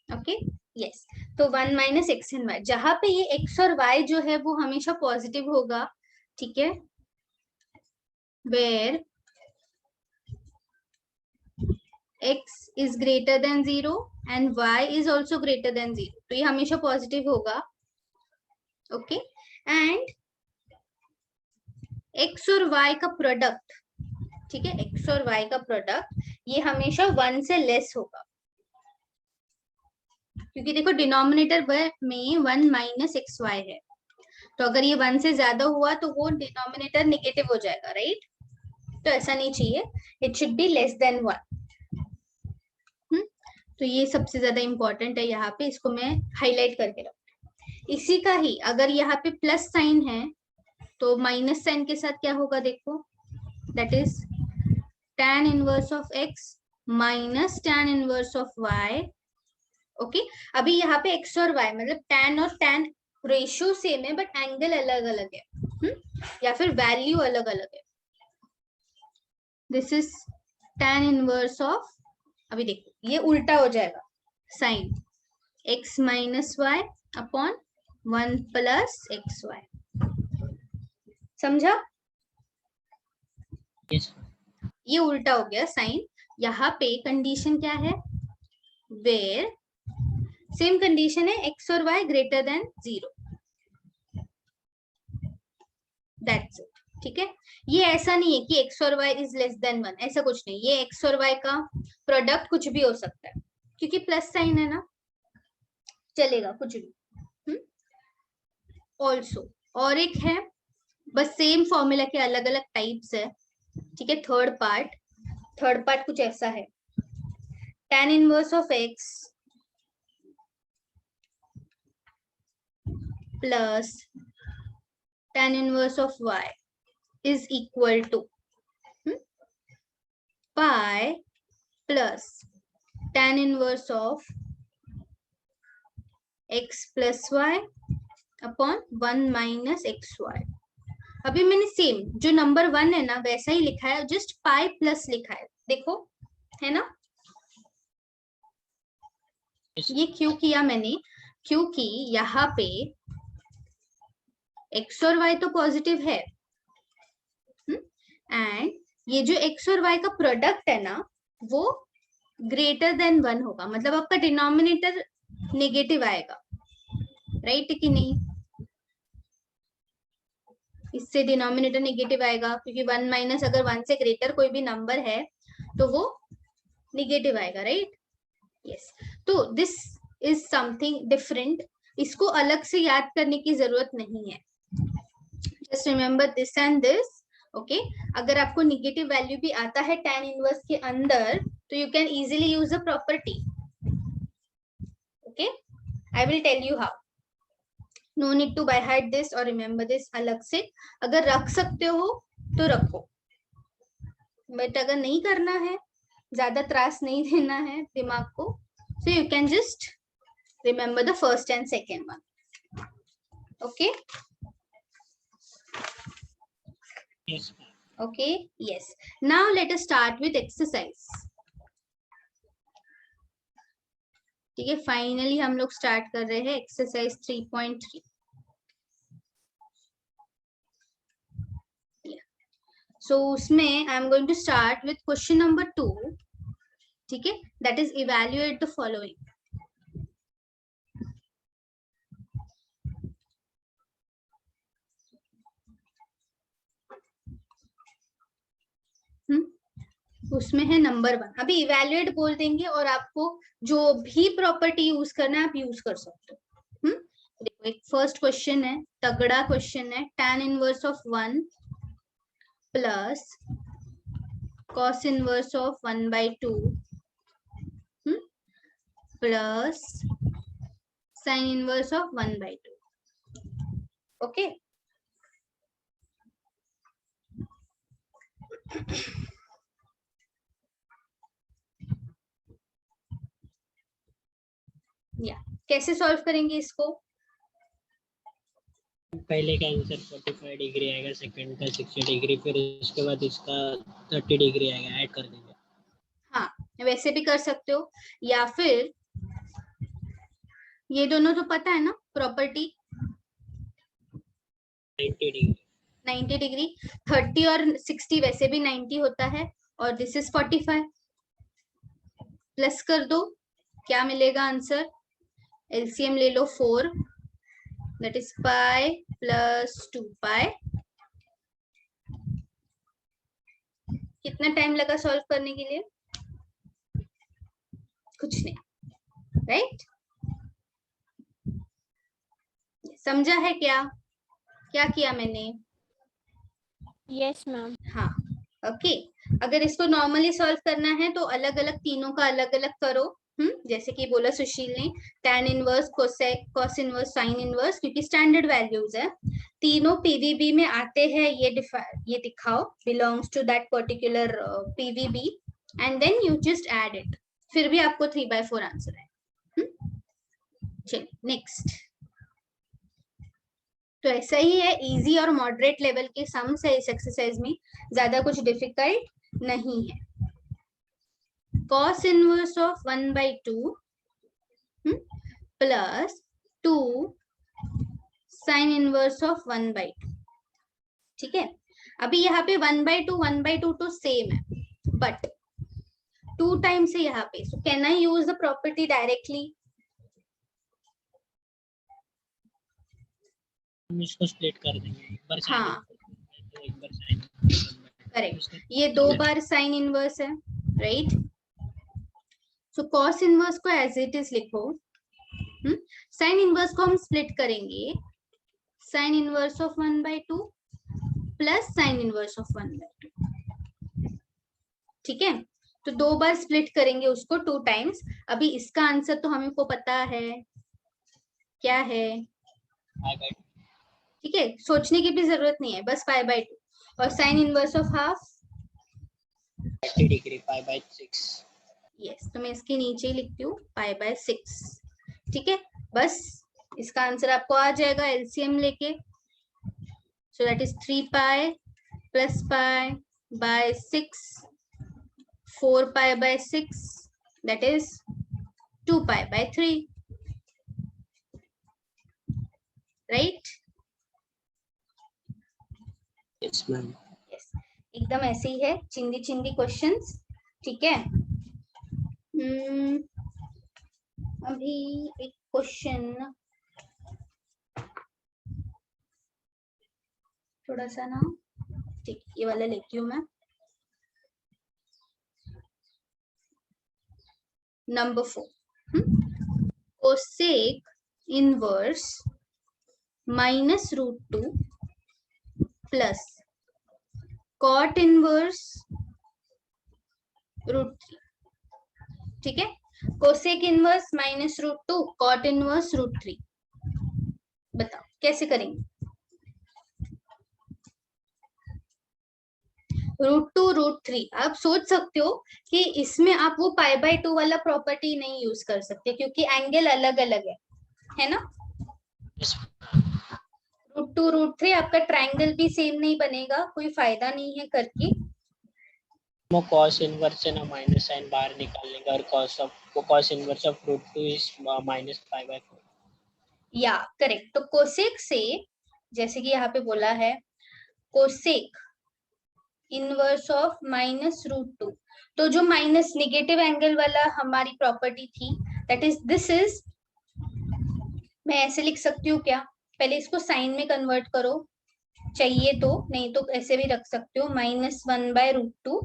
Okay yes, तो 1 माइनस एक्स एंड वाई, जहां पे ये x और y जो है वो हमेशा पॉजिटिव होगा, ठीक है, where x is greater than 0 and y is also greater than 0, तो ये हमेशा पॉजिटिव होगा. ओके, एंड x और y का प्रोडक्ट, ठीक है, x और y का प्रोडक्ट ये हमेशा 1 से लेस होगा, क्योंकि देखो डिनोमिनेटर में 1 माइनस एक्स वाई है, तो अगर ये 1 से ज्यादा हुआ तो वो डिनोमिनेटर नेगेटिव हो जाएगा, राइट? तो ऐसा नहीं चाहिए, it should be less than 1. तो ये सबसे ज्यादा इंपॉर्टेंट है यहाँ पे, इसको मैं हाईलाइट करके रखूँ. इसी का ही अगर यहाँ पे प्लस साइन है तो माइनस साइन के साथ क्या होगा देखो, that is tan inverse of x minus tan inverse of y. Okay, अभी यहाँ पे x और y मतलब tan और tan रेशियो सेम है बट एंगल अलग अलग है, या फिर वैल्यू अलग अलग है. This is tan inverse of, अभी देखो ये उल्टा हो जाएगा, sine x minus y upon 1 plus x y. समझा? yes. ये उल्टा हो गया साइन. यहाँ पे कंडीशन क्या है, वेयर सेम कंडीशन है x और y greater than 0, that's it. ठीक है, ये ऐसा नहीं है कि x और y इज लेस देन 1, ऐसा कुछ नहीं. ये x और y का प्रोडक्ट कुछ भी हो सकता है, क्योंकि प्लस साइन है ना, चलेगा कुछ भी. ऑल्सो और एक है, बस सेम फॉर्मूला के अलग अलग टाइप्स है, ठीक है. थर्ड पार्ट कुछ ऐसा है, tan inverse of x plus tan inverse of y is equal to pi plus tan inverse of x plus y upon 1 minus xy. अभी मैंने सेम जो नंबर 1 है ना वैसा ही लिखा है, जस्ट पाई प्लस लिखा है, देखो है ना. ये क्यों किया मैंने, क्योंकि यहाँ पे x और y तो पॉजिटिव है, एंड ये जो x और y का प्रोडक्ट है ना वो ग्रेटर देन 1 होगा, मतलब आपका डिनोमिनेटर नेगेटिव आएगा, राइट कि नहीं? इससे डिनोमिनेटर नेगेटिव आएगा, क्योंकि 1 माइनस अगर 1 से ग्रेटर कोई भी नंबर है तो वो नेगेटिव आएगा, राइट? यस. तो दिस इज समथिंग डिफरेंट, इसको अलग से याद करने की जरूरत नहीं है, just remember this and this. Okay, अगर आपको निगेटिव वैल्यू भी आता है tan इनवर्स के अंदर तो you can easily use the property. Okay, I will tell you how. No need to by heart this और रिमेम्बर दिस अलग से. अगर रख सकते हो तो रखो, बट अगर नहीं करना है, ज्यादा त्रास नहीं देना है दिमाग को, so you can just remember the first and second one. Okay. Yes. Okay, yes. Now let us start with exercise. ठीक है, फाइनली हम लोग स्टार्ट कर रहे हैं एक्सरसाइज 3.3. So उसमें I am going to start with question number 2. ठीक है, that is evaluate the following. उसमें है नंबर 1. अभी इवैल्यूएट बोल देंगे और आपको जो भी प्रॉपर्टी यूज करना है आप यूज कर सकते हो. देखो एक फर्स्ट क्वेश्चन है, तगड़ा क्वेश्चन है, tan inverse of 1 plus cos inverse of 1/2 plus sine inverse of 1/2. Okay, या कैसे सॉल्व करेंगे इसको? पहले का आंसर 45 डिग्री आएगा, सेकंड का 60 डिग्री, फिर उसके बाद इसका 30 डिग्री आएगा, ऐड कर देंगे। हाँ, वैसे भी कर सकते हो, या फिर ये दोनों तो पता है ना प्रॉपर्टी, 90 डिग्री 90 डिग्री, 30 और 60 वैसे भी 90 होता है, और दिस इज 45. प्लस कर दो, क्या मिलेगा आंसर? एलसीएम ले लो 4, दैट इज पाई प्लस 2 पाई. कितना टाइम लगा सॉल्व करने के लिए? कुछ नहीं, राइट? समझा है क्या क्या किया मैंने? Yes ma'am. हाँ, ओके. अगर इसको नॉर्मली सॉल्व करना है तो अलग अलग तीनों का अलग अलग करो. जैसे कि बोला सुशील ने, tan inverse, cosec, cos inverse, sin inverse, क्योंकि स्टैंडर्ड वैल्यूज है, तीनों पीवीबी में आते हैं, ये दिखाओ, belongs to that particular PVB, and then you just add it. फिर भी आपको 3/4 आंसर है. चलिए नेक्स्ट. तो ऐसा ही है, इजी और मॉडरेट लेवल के सम्स है इस एक्सरसाइज में, ज्यादा कुछ डिफिकल्ट नहीं है. cos inverse of 1/2 plus 2 sine inverse of 1/2. ठीक है, अभी यहाँ पे 1/2 तो सेम है, बट 2 टाइम्स है यहाँ पे, so can I use the property directly? हम इसको स्प्लिट कर देंगे, एक बार sin हाँ, तो एक बार sin, करेक्ट. ये 2 बार साइन इनवर्स है, राइट? सो cos इनवर्स को एज इट इज लिखो. साइन इनवर्स को हम स्प्लिट करेंगे, sign inverse of 1/2 plus sine inverse of 1/2. ठीक है, तो 2 बार स्प्लिट करेंगे उसको 2 टाइम्स. अभी इसका आंसर तो हमको पता है क्या है, ठीक है, सोचने की भी जरूरत नहीं है, बस π/2. और sine inverse of half 30 degree π/6. Yes, तो मैं इसके नीचे ही लिखती हूँ π/6. ठीक है, बस इसका आंसर आपको आ जाएगा एलसीएम लेके. So that is 3 pi plus π/6, 4 π/6, that is 2 π/3, right? Yes ma'am. Yes, एकदम ऐसे ही है, चिंदी चिंदी क्वेश्चंस. ठीक है, अभी एक क्वेश्चन थोड़ा सा ना, ठीक, ये वाला लेती हूँ मैं. Number 4, cosec inverse -√2 plus cot inverse √3. ठीक है, कोसेक इनवर्स -√2, कॉट इनवर्स √3. बताओ कैसे करेंगे? √2 √3 आप सोच सकते हो कि इसमें आप वो π/2 वाला प्रॉपर्टी नहीं यूज कर सकते, क्योंकि एंगल अलग अलग है ना? √2 √3 आपका ट्रायंगल भी सेम नहीं बनेगा, कोई फायदा नहीं है करके. वो cos इनवर्स से ना माइनस साइन बाहर निकाल लेंगे, और cos इनवर्स ऑफ √2 इज -π/4. या करेक्ट. तो कोसेक से, जैसे कि यहाँ पे बोला है, कोसेक इनवर्स ऑफ -√2, तो जो माइनस नेगेटिव एंगल वाला हमारी प्रॉपर्टी थी, दैट इज दिस इज, मैं ऐसे लिख सकती हूँ क्या? पहले इसको साइन में कन्वर्ट करो चाहिए तो, नहीं तो ऐसे भी रख सकते हो, -1/√2.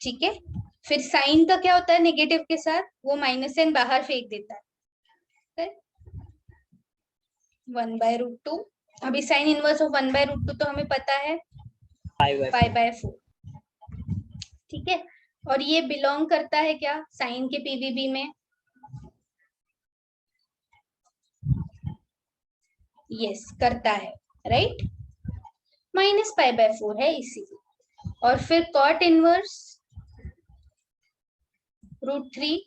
ठीक है, फिर साइन का क्या होता है नेगेटिव के साथ, वो माइनस साइन बाहर फेंक देता है, 1/√2. अभी साइन इनवर्स ऑफ 1/√2 तो हमें पता है π/4. ठीक है, और ये बिलोंग करता है क्या? साइन के पीवीबी में. यस करता है, राइट, माइनस पाई बाय 4 है इसीलिए। और फिर cot inverse √3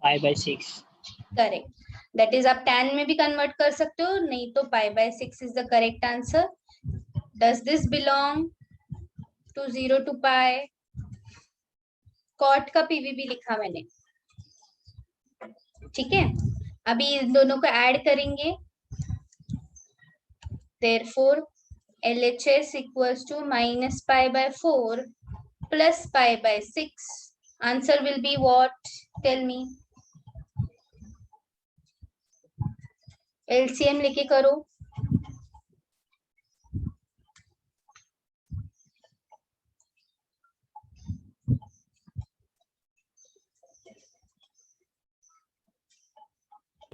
π/6। Correct, that is आप tan में भी कन्वर्ट कर सकते हो, नहीं तो π/6 is the correct answer. Does this belong to 0 to π? Cot का पीवी भी लिखा मैंने, ठीक है। अभी इन दोनों को ऐड करेंगे, therefore LHS equals to minus π/4 plus π/6. Answer will be what? Tell me. LCM लेके करो।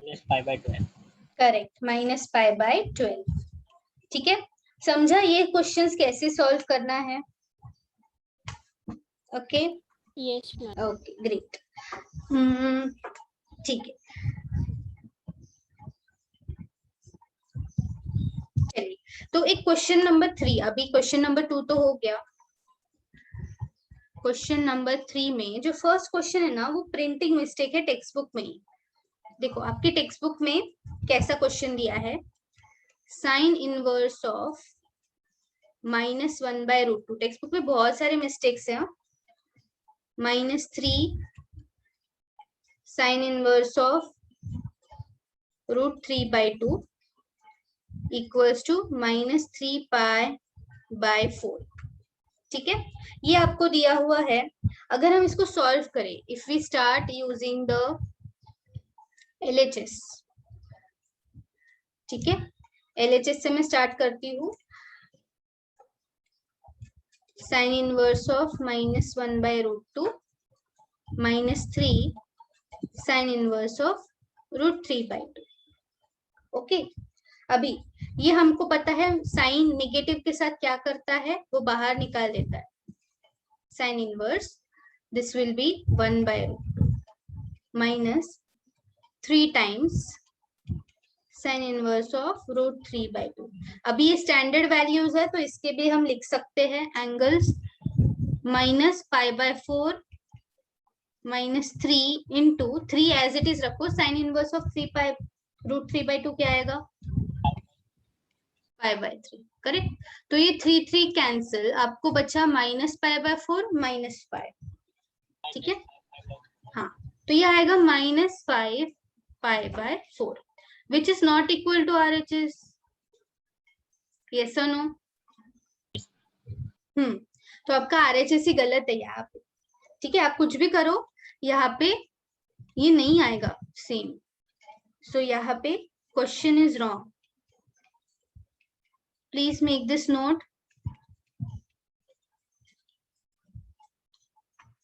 -π/12। Correct, minus π/12। ठीक है, समझा ये क्वेश्चंस कैसे सॉल्व करना है? Okay yes ma'am. Okay great. ठीक है, चलिए तो एक क्वेश्चन नंबर 3, अभी क्वेश्चन नंबर 2 तो हो गया। क्वेश्चन नंबर 3 में जो फर्स्ट क्वेश्चन है ना, वो प्रिंटिंग मिस्टेक है टेक्स्ट बुक में ही। देखो आपकी टेक्स्ट बुक में कैसा क्वेश्चन दिया है, sine inverse of -1/√2। Text book में बहुत सारे मिस्टेक्स हैं। -3 sine inverse of √3/2 equals to -3π/4। ठीक है, ये आपको दिया हुआ है। अगर हम इसको सॉल्व करें, if we start using the LHS, ठीक है, LHS से मैं स्टार्ट करती हूँ। Sine inverse of -1/√2 -3 sine inverse of √3/2। Okay, अभी ये हमको पता है साइन नेगेटिव के साथ क्या करता है, वो बाहर निकाल देता है। Sine inverse this will B 1/√2 minus 3 times sign inverse of √3/2। अभी ये स्टैंडर्ड वैल्यूज है तो इसके भी हम लिख सकते हैं angles, -π/4 -3 into 3 as it is रखो। साइन इनवर्स ऑफ √3/2 क्या आएगा? π/3, करेक्ट। तो ये 3 कैंसिल, आपको बचा -π/4 -π, ठीक है। हाँ, तो ये आएगा -5π/4 which is not equal to RHS. Yes or no? तो आपका RHS ही गलत है यहाँ पे, ठीक है। आप कुछ भी करो, यहाँ पे ये नहीं आएगा सेम। सो यहाँ पे question is wrong. Please make this note.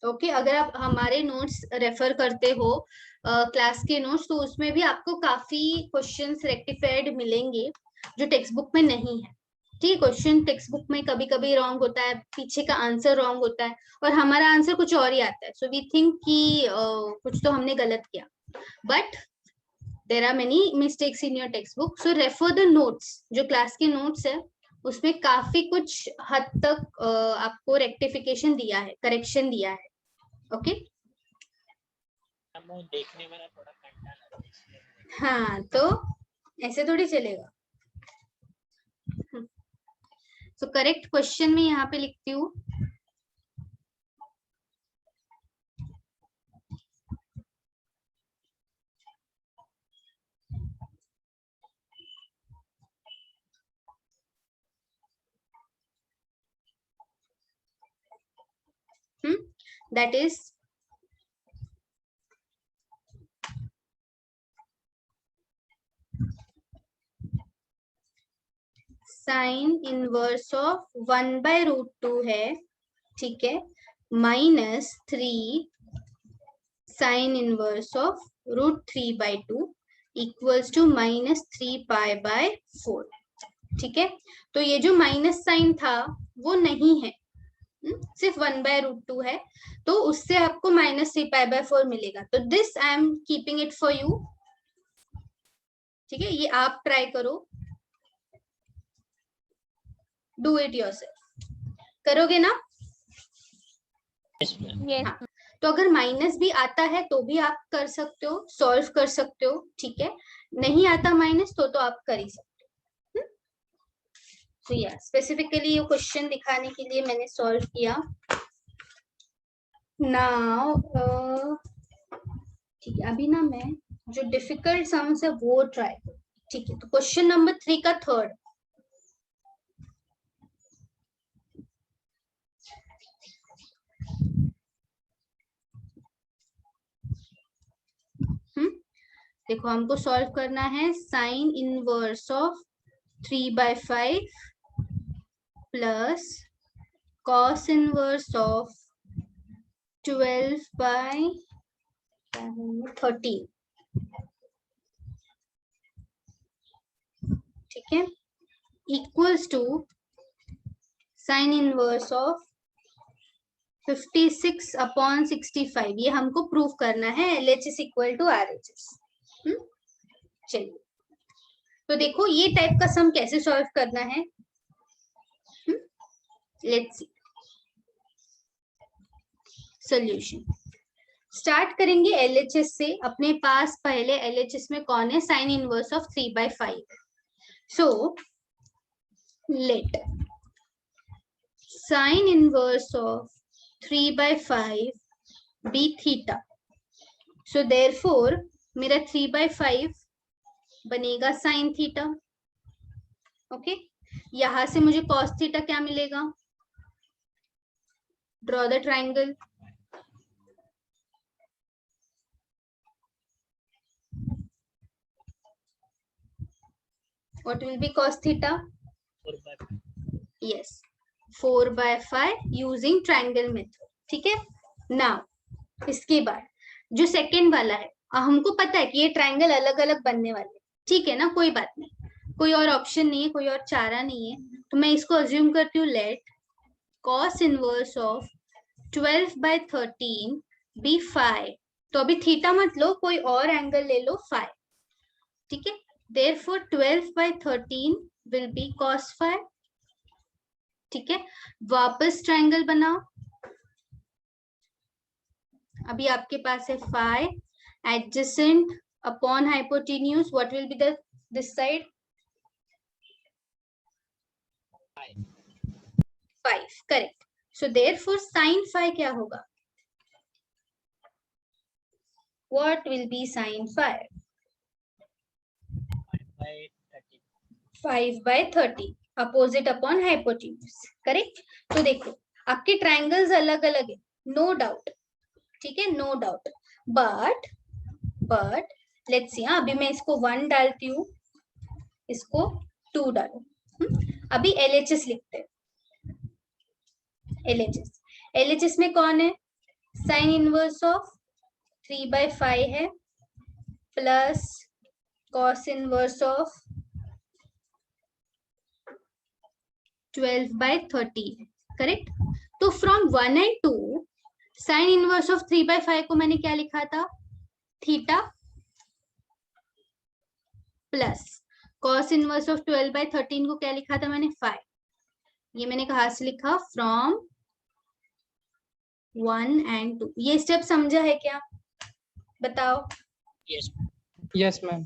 Okay, अगर आप हमारे नोट्स रेफर करते हो, क्लास के नोट्स, तो उसमें भी आपको काफी क्वेश्चंस रेक्टिफाइड मिलेंगे जो टेक्स्ट बुक में नहीं है। ठीक, क्वेश्चन टेक्स्ट बुक में कभी कभी रॉन्ग होता है, पीछे का आंसर रॉन्ग होता है और हमारा आंसर कुछ और ही आता है। सो वी थिंक कि कुछ तो हमने गलत किया, but there are many mistakes in your text book. So refer the notes, जो क्लास के नोट्स है उसमें काफी कुछ हद तक आपको रेक्टिफिकेशन दिया है, करेक्शन दिया है। ओके, देखने में थोड़ा कंटा लगा है इसलिए। हाँ, तो ऐसे थोड़ी चलेगा। तो करेक्ट क्वेश्चन में यहाँ पे लिखती हूँ, that is sine inverse of 1/√2 है, ठीक है, -3 sine inverse of √3/2 equals to -3π/4। ठीक है, तो ये जो माइनस साइन था वो नहीं है, सिर्फ 1/√2 है, तो उससे आपको -3π/4 मिलेगा। तो this I am keeping it for you. ठीक है, ये आप ट्राई करो, डू इट योरसेल्फ, करोगे ना? yes ma'am. Yes. हाँ, तो अगर माइनस भी आता है तो भी आप कर सकते हो, सॉल्व कर सकते हो, ठीक है, नहीं आता माइनस तो आप कर ही सकते हो। तो या स्पेसिफिकली ये क्वेश्चन दिखाने के लिए मैंने सॉल्व किया। नाउ ठीक है, अभी ना मैं जो डिफिकल्ट सम्स है वो ट्राई करूँ, ठीक है। तो क्वेश्चन नंबर 3 का थर्ड, देखो हमको सॉल्व करना है sine inverse of 3/5 plus cos inverse of 12/13, ठीक है, equals to sine inverse of 56/65। ये हमको प्रूव करना है LHS इक्वल टू RHS। चलिए, तो देखो ये टाइप का सम कैसे सॉल्व करना है, लेट्स सी सॉल्यूशन। स्टार्ट करेंगे LHS से। अपने पास पहले LHS में कौन है, sine inverse of 3/5। So let sine inverse of 3/5 be theta. So therefore मेरा 3/5 बनेगा साइन थीटा। ओके, यहां से मुझे कॉस थीटा क्या मिलेगा, draw the triangle. What will be cos theta? 4/5. Yes, 4/5 using triangle method, ठीक है। नाउ इसके बाद जो सेकेंड वाला है, हमको पता है कि ये ट्राइंगल अलग अलग बनने वाले, ठीक है ना, कोई बात नहीं, कोई और ऑप्शन नहीं है, कोई और चारा नहीं है, तो मैं इसको अज्यूम करती हूँ, let cos inverse of 12/13 be 5। तो अभी थीटा मत लो, कोई और एंगल ले लो 5, ठीक है। Therefore 12/13 will be cos 5, ठीक है। वापस ट्रायंगल बनाओ, अभी आपके पास है 5 adjacent upon hypotenuse, what will be the this side? 5, correct. So therefore sin 5 क्या होगा, what will be sin 5? 5/30 opposite upon hypotenuse, correct. तो देखो आपके ट्रायंगल्स अलग अलग है, नो डाउट, ठीक है, no doubt, but let's see, अभी मैं इसको 1 डालती हूँ, इसको 2 डालो। अभी LHS लिखते हैं। LHS में कौन है, साइन इनवर्स ऑफ 3/5 है plus cos inverse of 12/13, correct. तो from 1 and 2 sine inverse of 3/5 को मैंने क्या लिखा था, theta plus cos inverse of 12/13 को क्या लिखा था मैंने, 5। ये मैंने कहा से लिखा, फ्रॉम 1 and 2। ये स्टेप समझा है क्या, बताओ। Yes ma'am.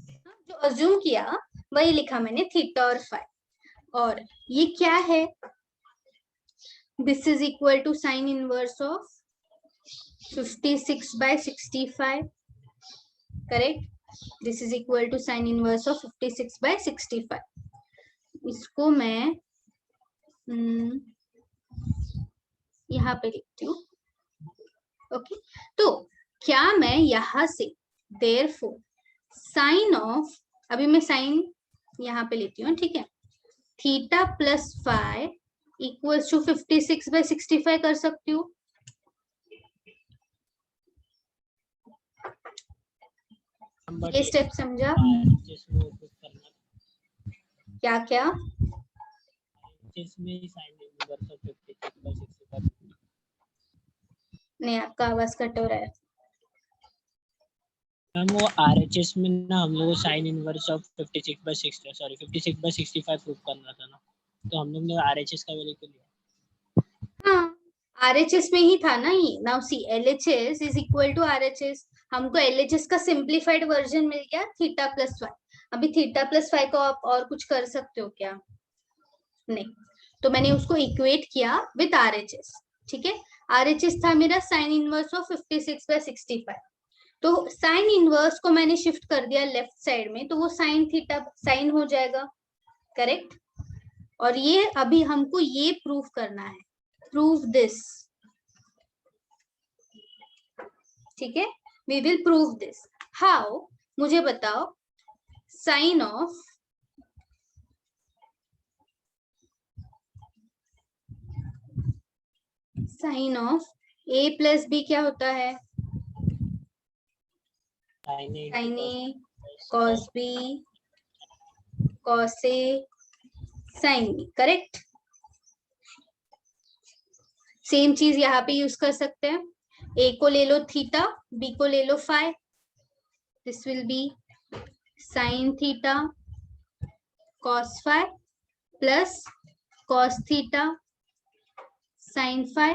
जो अज्यूम किया वही लिखा मैंने, थीटा और 5। और ये क्या है, this is equal to sine inverse of 56/65, correct. This is equal to sine inverse of 56/65। इसको मैं यहाँ पे लिखती हूँ, ओके। तो क्या मैं यहाँ से देयरफॉर साइन ऑफ, अभी मैं साइन यहाँ पे लेती हूँ, ठीक है, थीटा प्लस 5 इक्वल्स टू 56/65 कर सकती हूँ। ये स्टेप समझा, क्या क्या, नहीं आपका आवाज कट हो रहा है, मैम वो RHS में ना हम लोग साइन इनवर्स ऑफ 56/65 प्रूव करना था ना, तो हम लोग ने RHS का वैल्यू क्यों लिया? हाँ, RHS में ही था ना ये. Now see LHS is equal to RHS. हमको LHS का सिंप्लीफाइड वर्जन मिल गया थीटा प्लस फाइव. अभी थीटा प्लस फाइव को आप और कुछ कर सकते हो क्या? नहीं. तो मैंने उसको इक्वेट किया विथ RHS. ठीक है, RHS था मेरा साइन इनवर्स ऑफ 56/65. तो साइन इनवर्स को मैंने शिफ्ट कर दिया लेफ्ट साइड में, तो वो साइन थीटा साइन हो जाएगा. करेक्ट. और ये अभी हमको ये प्रूव करना है. Prove this. ठीक है, we will prove this. How? मुझे बताओ. Sine of A plus B क्या होता है? Sine sine A cos B cos A sine B. Correct. Same चीज यहाँ पे यूज कर सकते हैं. A को ले लो थीटा, B को ले लो phi. This will be sine theta cos phi plus cos theta sine phi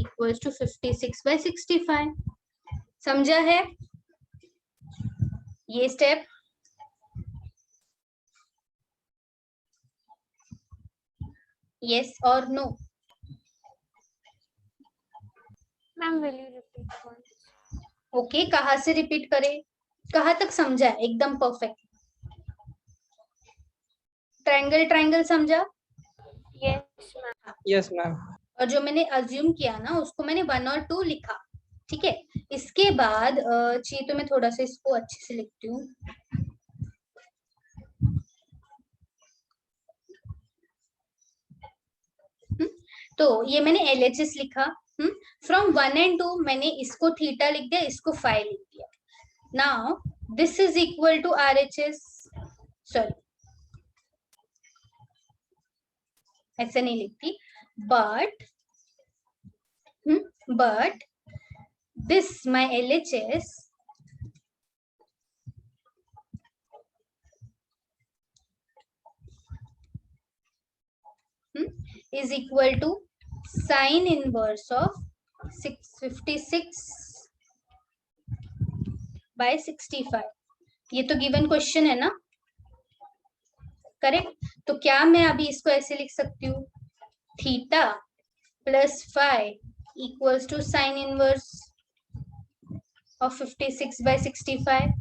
equals to 56/65. समझा है ये स्टेप? यस और no? Ma'am will you repeat once? ओके, कहाँ से रिपीट करें? कहाँ तक समझा? एकदम परफेक्ट. ट्रायंगल ट्रायंगल समझा? Yes ma'am. Yes, ma'am. और जो मैंने अज्यूम किया ना उसको मैंने 1 और 2 लिखा. ठीक है, इसके बाद चाहिए तो मैं थोड़ा सा इसको अच्छे से लिखती हूँ. तो ये मैंने LHS लिखा. फ्रॉम 1 and 2 मैंने इसको थीटा लिख दिया, इसको फाइ लिख दिया. Now this is equal to RHS. Sorry, ऐसे नहीं लिखती. but this my LHS is equal to sine inverse of 56/65. ये तो गिवन क्वेश्चन है ना. करेक्ट. तो क्या मैं अभी इसको ऐसे लिख सकती हूँ? Theta plus phi equals to sine inverse of 56/65.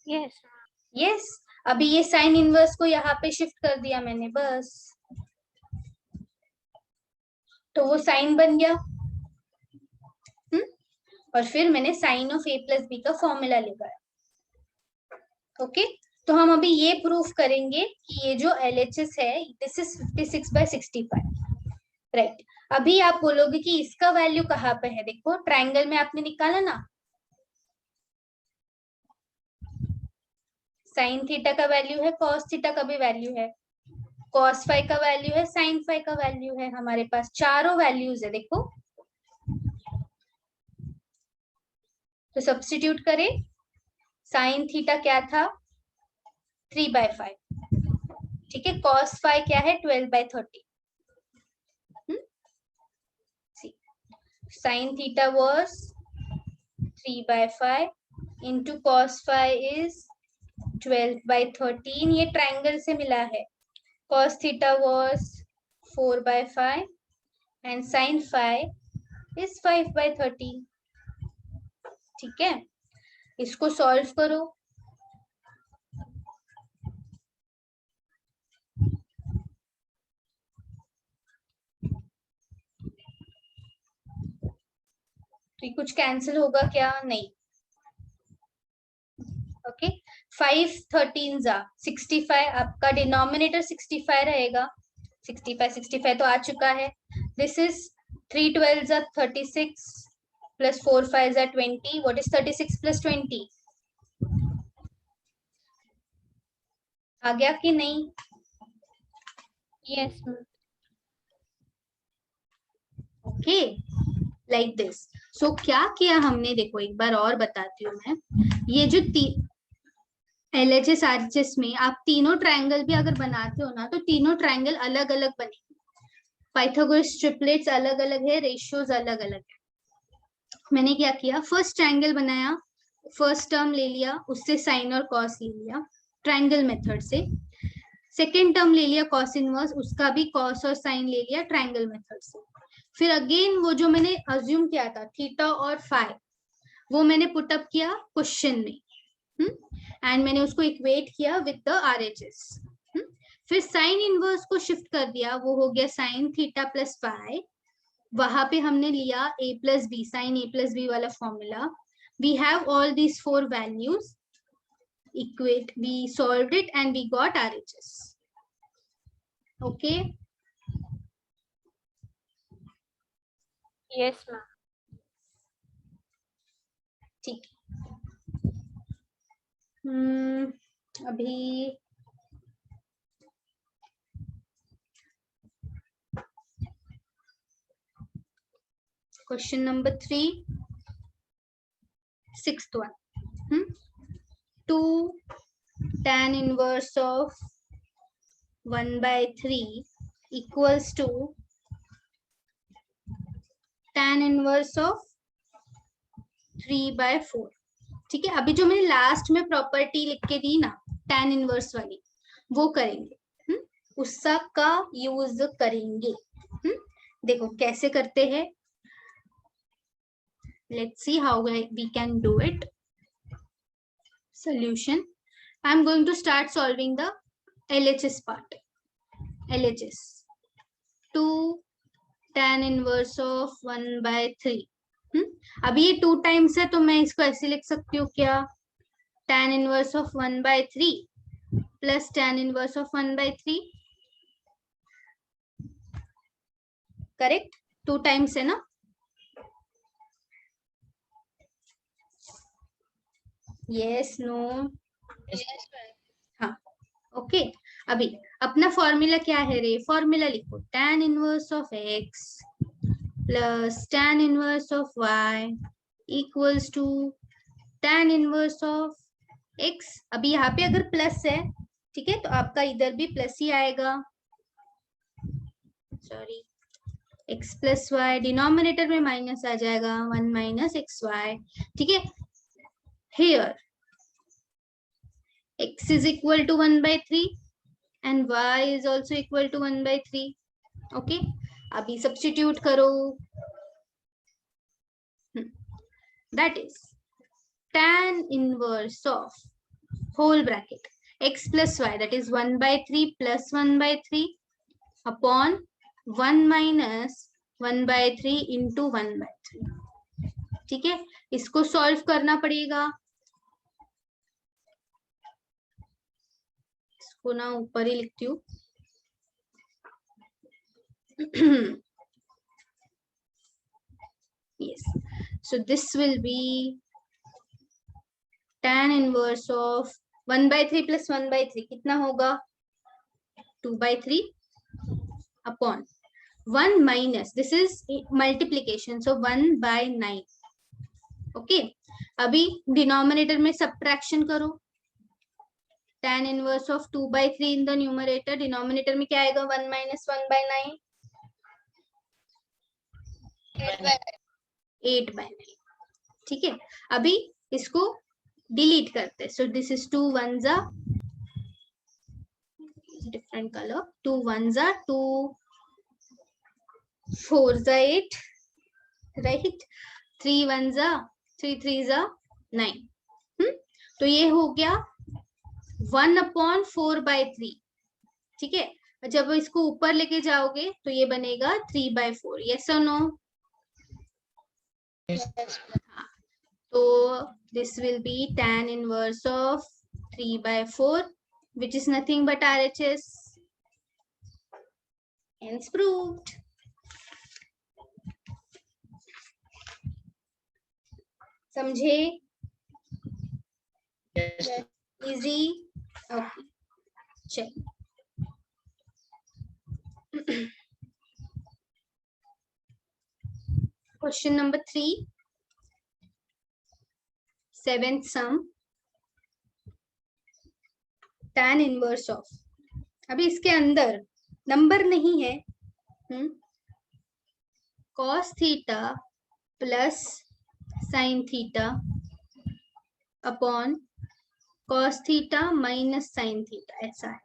Yes. Yes. अभी ये साइन इनवर्स को यहाँ पे शिफ्ट कर दिया मैंने बस, तो वो साइन बन गया. और फिर मैंने sine of A plus B का फॉर्मूला लगाया. ओके, तो हम अभी ये प्रूफ करेंगे कि ये जो LHS है दिस इज 56/65. राइट. अभी आप बोलोगे कि इसका वैल्यू कहाँ पे है? देखो ट्रायंगल में आपने निकाला ना, साइन थीटा का वैल्यू है, कॉस थीटा का भी वैल्यू है, कॉस फाइ का वैल्यू है, साइन फाइ का वैल्यू है. हमारे पास चारों वैल्यूज है. देखो, तो सब्स्टिट्यूट करें. साइन थीटा क्या था? 3/5. ठीक है, कॉस फाइ क्या है? 12/30. Sine theta was 3/5 into cos phi is 12/13. ये ट्रायंगल से मिला है. cos theta was 4/5 and sin phi is 5/13. ठीक है, इसको सॉल्व करो. तो ये कुछ कैंसिल होगा क्या? नहीं. ओके, 5 13 65. आपका डिनोमिनेटर 65 रहेगा. 65 तो आ चुका है. This is 3 12 36 plus 4 5 20. What is 36 plus 20? आ गया कि नहीं? Yes ma'am. Okay, like this. So क्या किया हमने, देखो एक बार और बताती हूँ मैं। ये जो LHS RHS में आप तीनों ट्रायंगल भी अगर बनाते हो ना, तो तीनों ट्रायंगल अलग अलग बनेंगे। पाइथागोरस ट्रिपलेट्स अलग अलग है, रेशियोज अलग अलग है। मैंने क्या किया, फर्स्ट ट्रायंगल बनाया, फर्स्ट टर्म ले लिया, उससे साइन और कॉस ले लिया ट्रायंगल मेथड से। सेकेंड टर्म ले लिया कॉस इनवर्स, उसका भी कॉस और साइन ले लिया ट्रायंगल मेथड से। फिर अगेन वो जो मैंने अज्यूम किया था थीटा और फाई, वो मैंने पुटअप किया क्वेश्चन में, एंड मैंने उसको इक्वेट किया विद द RHS। फिर साइन इनवर्स को शिफ्ट कर दिया, वो हो गया साइन थीटा प्लस फाई। वहां पे हमने लिया a plus B, sine a plus B वाला formula. We have all these 4 values, equate, we solved it and we got RHS. Okay. Yes, ma'am. ठीक। अभी question number 3, 6th one. 2 tan inverse of 1/3 equals to tan inverse of 3/4। ठीक है, अभी जो मैंने last में property लिख के दी ना tan इनवर्स वाली, वो करेंगे, उसका का यूज करेंगे। देखो कैसे करते हैं, let's see how we can do it. Solution, I'm going to start solving the LHS part. LHS 2 tan inverse of 1/3। अभी ये 2 टाइम्स है, तो मैं इसको ऐसे लिख सकती हूँ क्या, tan inverse of 1/3 plus tan inverse of 1/3। Correct, 2 times है ना। यस, नो, हाँ, ओके। अभी अपना फॉर्मूला क्या है रे, फॉर्मूला लिखो, tan inverse of x plus tan inverse of y equals to tan inverse of x। अभी यहाँ पे अगर प्लस है, ठीक है, तो आपका इधर भी प्लस ही आएगा, sorry, x plus y, denominator में माइनस आ जाएगा, 1 माइनस एक्स वाई। ठीक है, here x is equal to 1/3 and y is also equal to 1/3। Okay, अभी सब्स्टिट्यूट करो, that is tan inverse of whole bracket x plus y, that is 1/3 plus 1/3 upon 1 minus 1/3 into 1/3। ठीक है, इसको solve करना पड़ेगा, इसको ना ऊपर ही लिखती हूँ। Yes, so this will be tan inverse of 1/3 plus 1/3 कितना होगा, 2/3 upon 1 minus, this is multiplication, so 1/9। Okay, अभी डिनोमिनेटर में सब्ट्रैक्शन करो, tan inverse of 2/3 in the numerator, denominator में क्या आएगा, 1 minus 1/9, 8/9। ठीक है, अभी इसको डिलीट करते हैं, सो this is 2 1s are different color, 2 1s are 2 4s are 8, right, 3 1s are 3 3s are 9। तो ये हो गया 1/4/3। ठीक है, जब इसको ऊपर लेके जाओगे तो ये बनेगा 3/4। यस और नो? तो this will be tan inverse of 3/4 which is nothing but RHS, hence proved। समझे? इजी, ओके, चलिए। Question number 3, 7th sum, tan inverse of, अभी इसके अंदर नंबर नहीं है, cos थीटा प्लस sin थीटा upon cos theta minus sin थीटा, ऐसा है.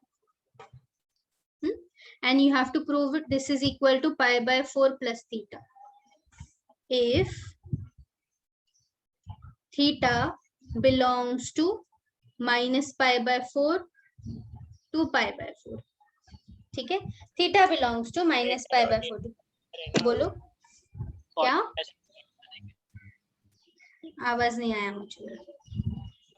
And you have to prove it. This is equal to pi by 4 plus theta. If theta belongs to minus pi by 4 to pi by 4. ठीक है, theta belongs to minus pi by 4. बोलो क्या, आवाज नहीं आया मुझे.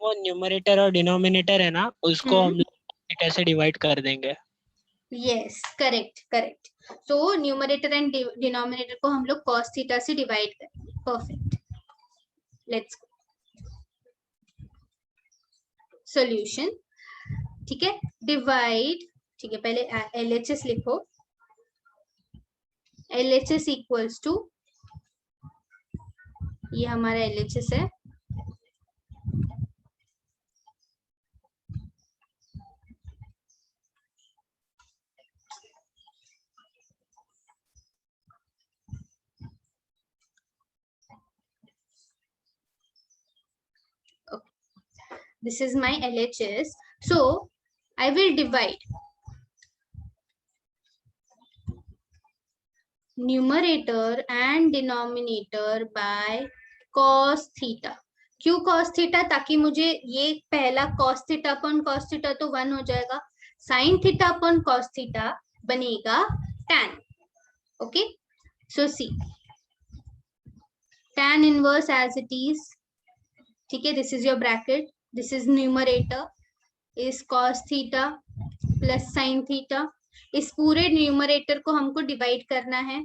वो न्यूमरेटर और डिनोमिनेटर है ना, उसको हम थीटा से डिवाइड कर देंगे. Yes, correct correct. So numerator and denominator को हम लोग cos थीटा से डिवाइड करेंगे. परफेक्ट. Let's go. सॉल्यूशन. ठीक है, डिवाइड. ठीक है, पहले LHS लिखो. LHS इक्वल्स टू, ये हमारा LHS है, this is my LHS. So I will divide numerator and denominator by cos theta. क्यों cos theta? ताकि मुझे ये पहला cos theta upon cos theta तो 1 हो जाएगा, sin theta upon cos theta बनेगा tan. Okay, so see, tan inverse as it is. ठीक है, this is your bracket, this is numerator is cos theta plus sin theta. इस पूरे numerator को हमको डिवाइड करना है,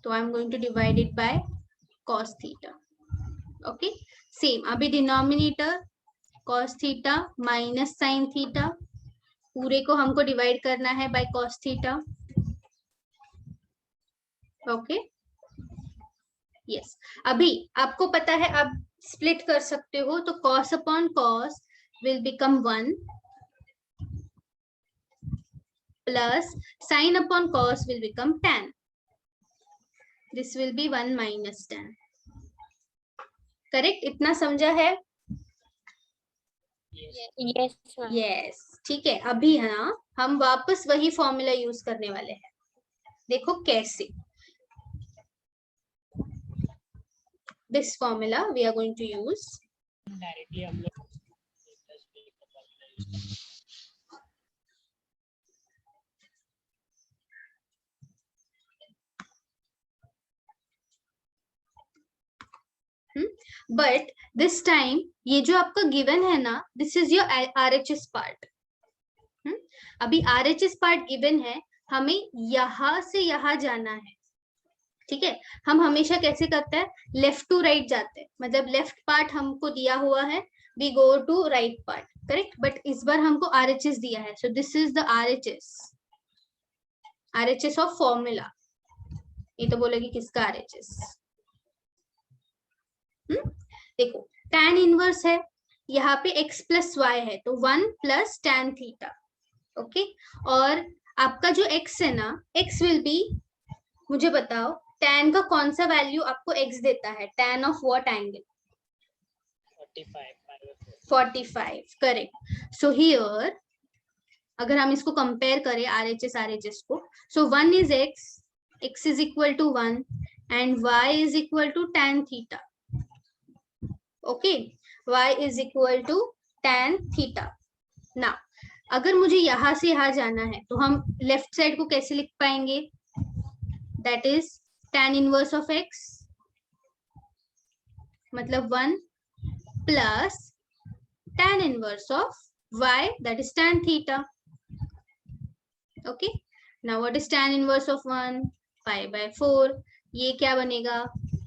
तो I am going to divide it by cos theta. Okay, same. अभी denominator cos theta minus sin theta, पूरे को हमको डिवाइड करना है by cos theta. Okay, yes. अभी आपको पता है आप स्प्लिट कर सकते हो, तो cos upon cos will become 1 plus sin upon cos will become tan. This will be 1 minus tan. Correct? इतना समझा है? Yes yes. ठीक है, अभी है ना, हम वापस वही फॉर्मूला यूज करने वाले हैं. देखो कैसे. This formula we are going to use. Directly हम लोग बट दिस टाइम ये जो आपका गिवन है ना, this is your RHS part. अभी RHS पार्ट गिवन है, हमें यहां से यहां जाना है. ठीक है, हम हमेशा कैसे करते हैं, लेफ्ट टू राइट जाते हैं. मतलब लेफ्ट पार्ट हमको दिया हुआ है, we go to right part. Correct, but इस बार हमको RHS दिया है, so this is the RHS of formula. ये तो बोलेगी किसका RHS. देखो, tan इनवर्स है, यहाँ पे x प्लस वाई है, तो 1 प्लस tan थीटा. ओके, और आपका जो x है ना, x विल बी, मुझे बताओ tan का कौन सा वैल्यू आपको x देता है, tan of what angle? 45. Correct. So here अगर हम इसको कंपेयर करें RHS को, so 1 is x is equal to 1 and y is equal to tan theta. Okay, y is equal to tan theta. Now, अगर मुझे यहाँ से यहाँ जाना है, तो हम लेफ्ट साइड को कैसे लिख पाएंगे? That is tan inverse of x, मतलब 1 plus tan inverse of y, that is tan theta. Okay, now what is tan inverse of 1? pi by 4. ये क्या बनेगा?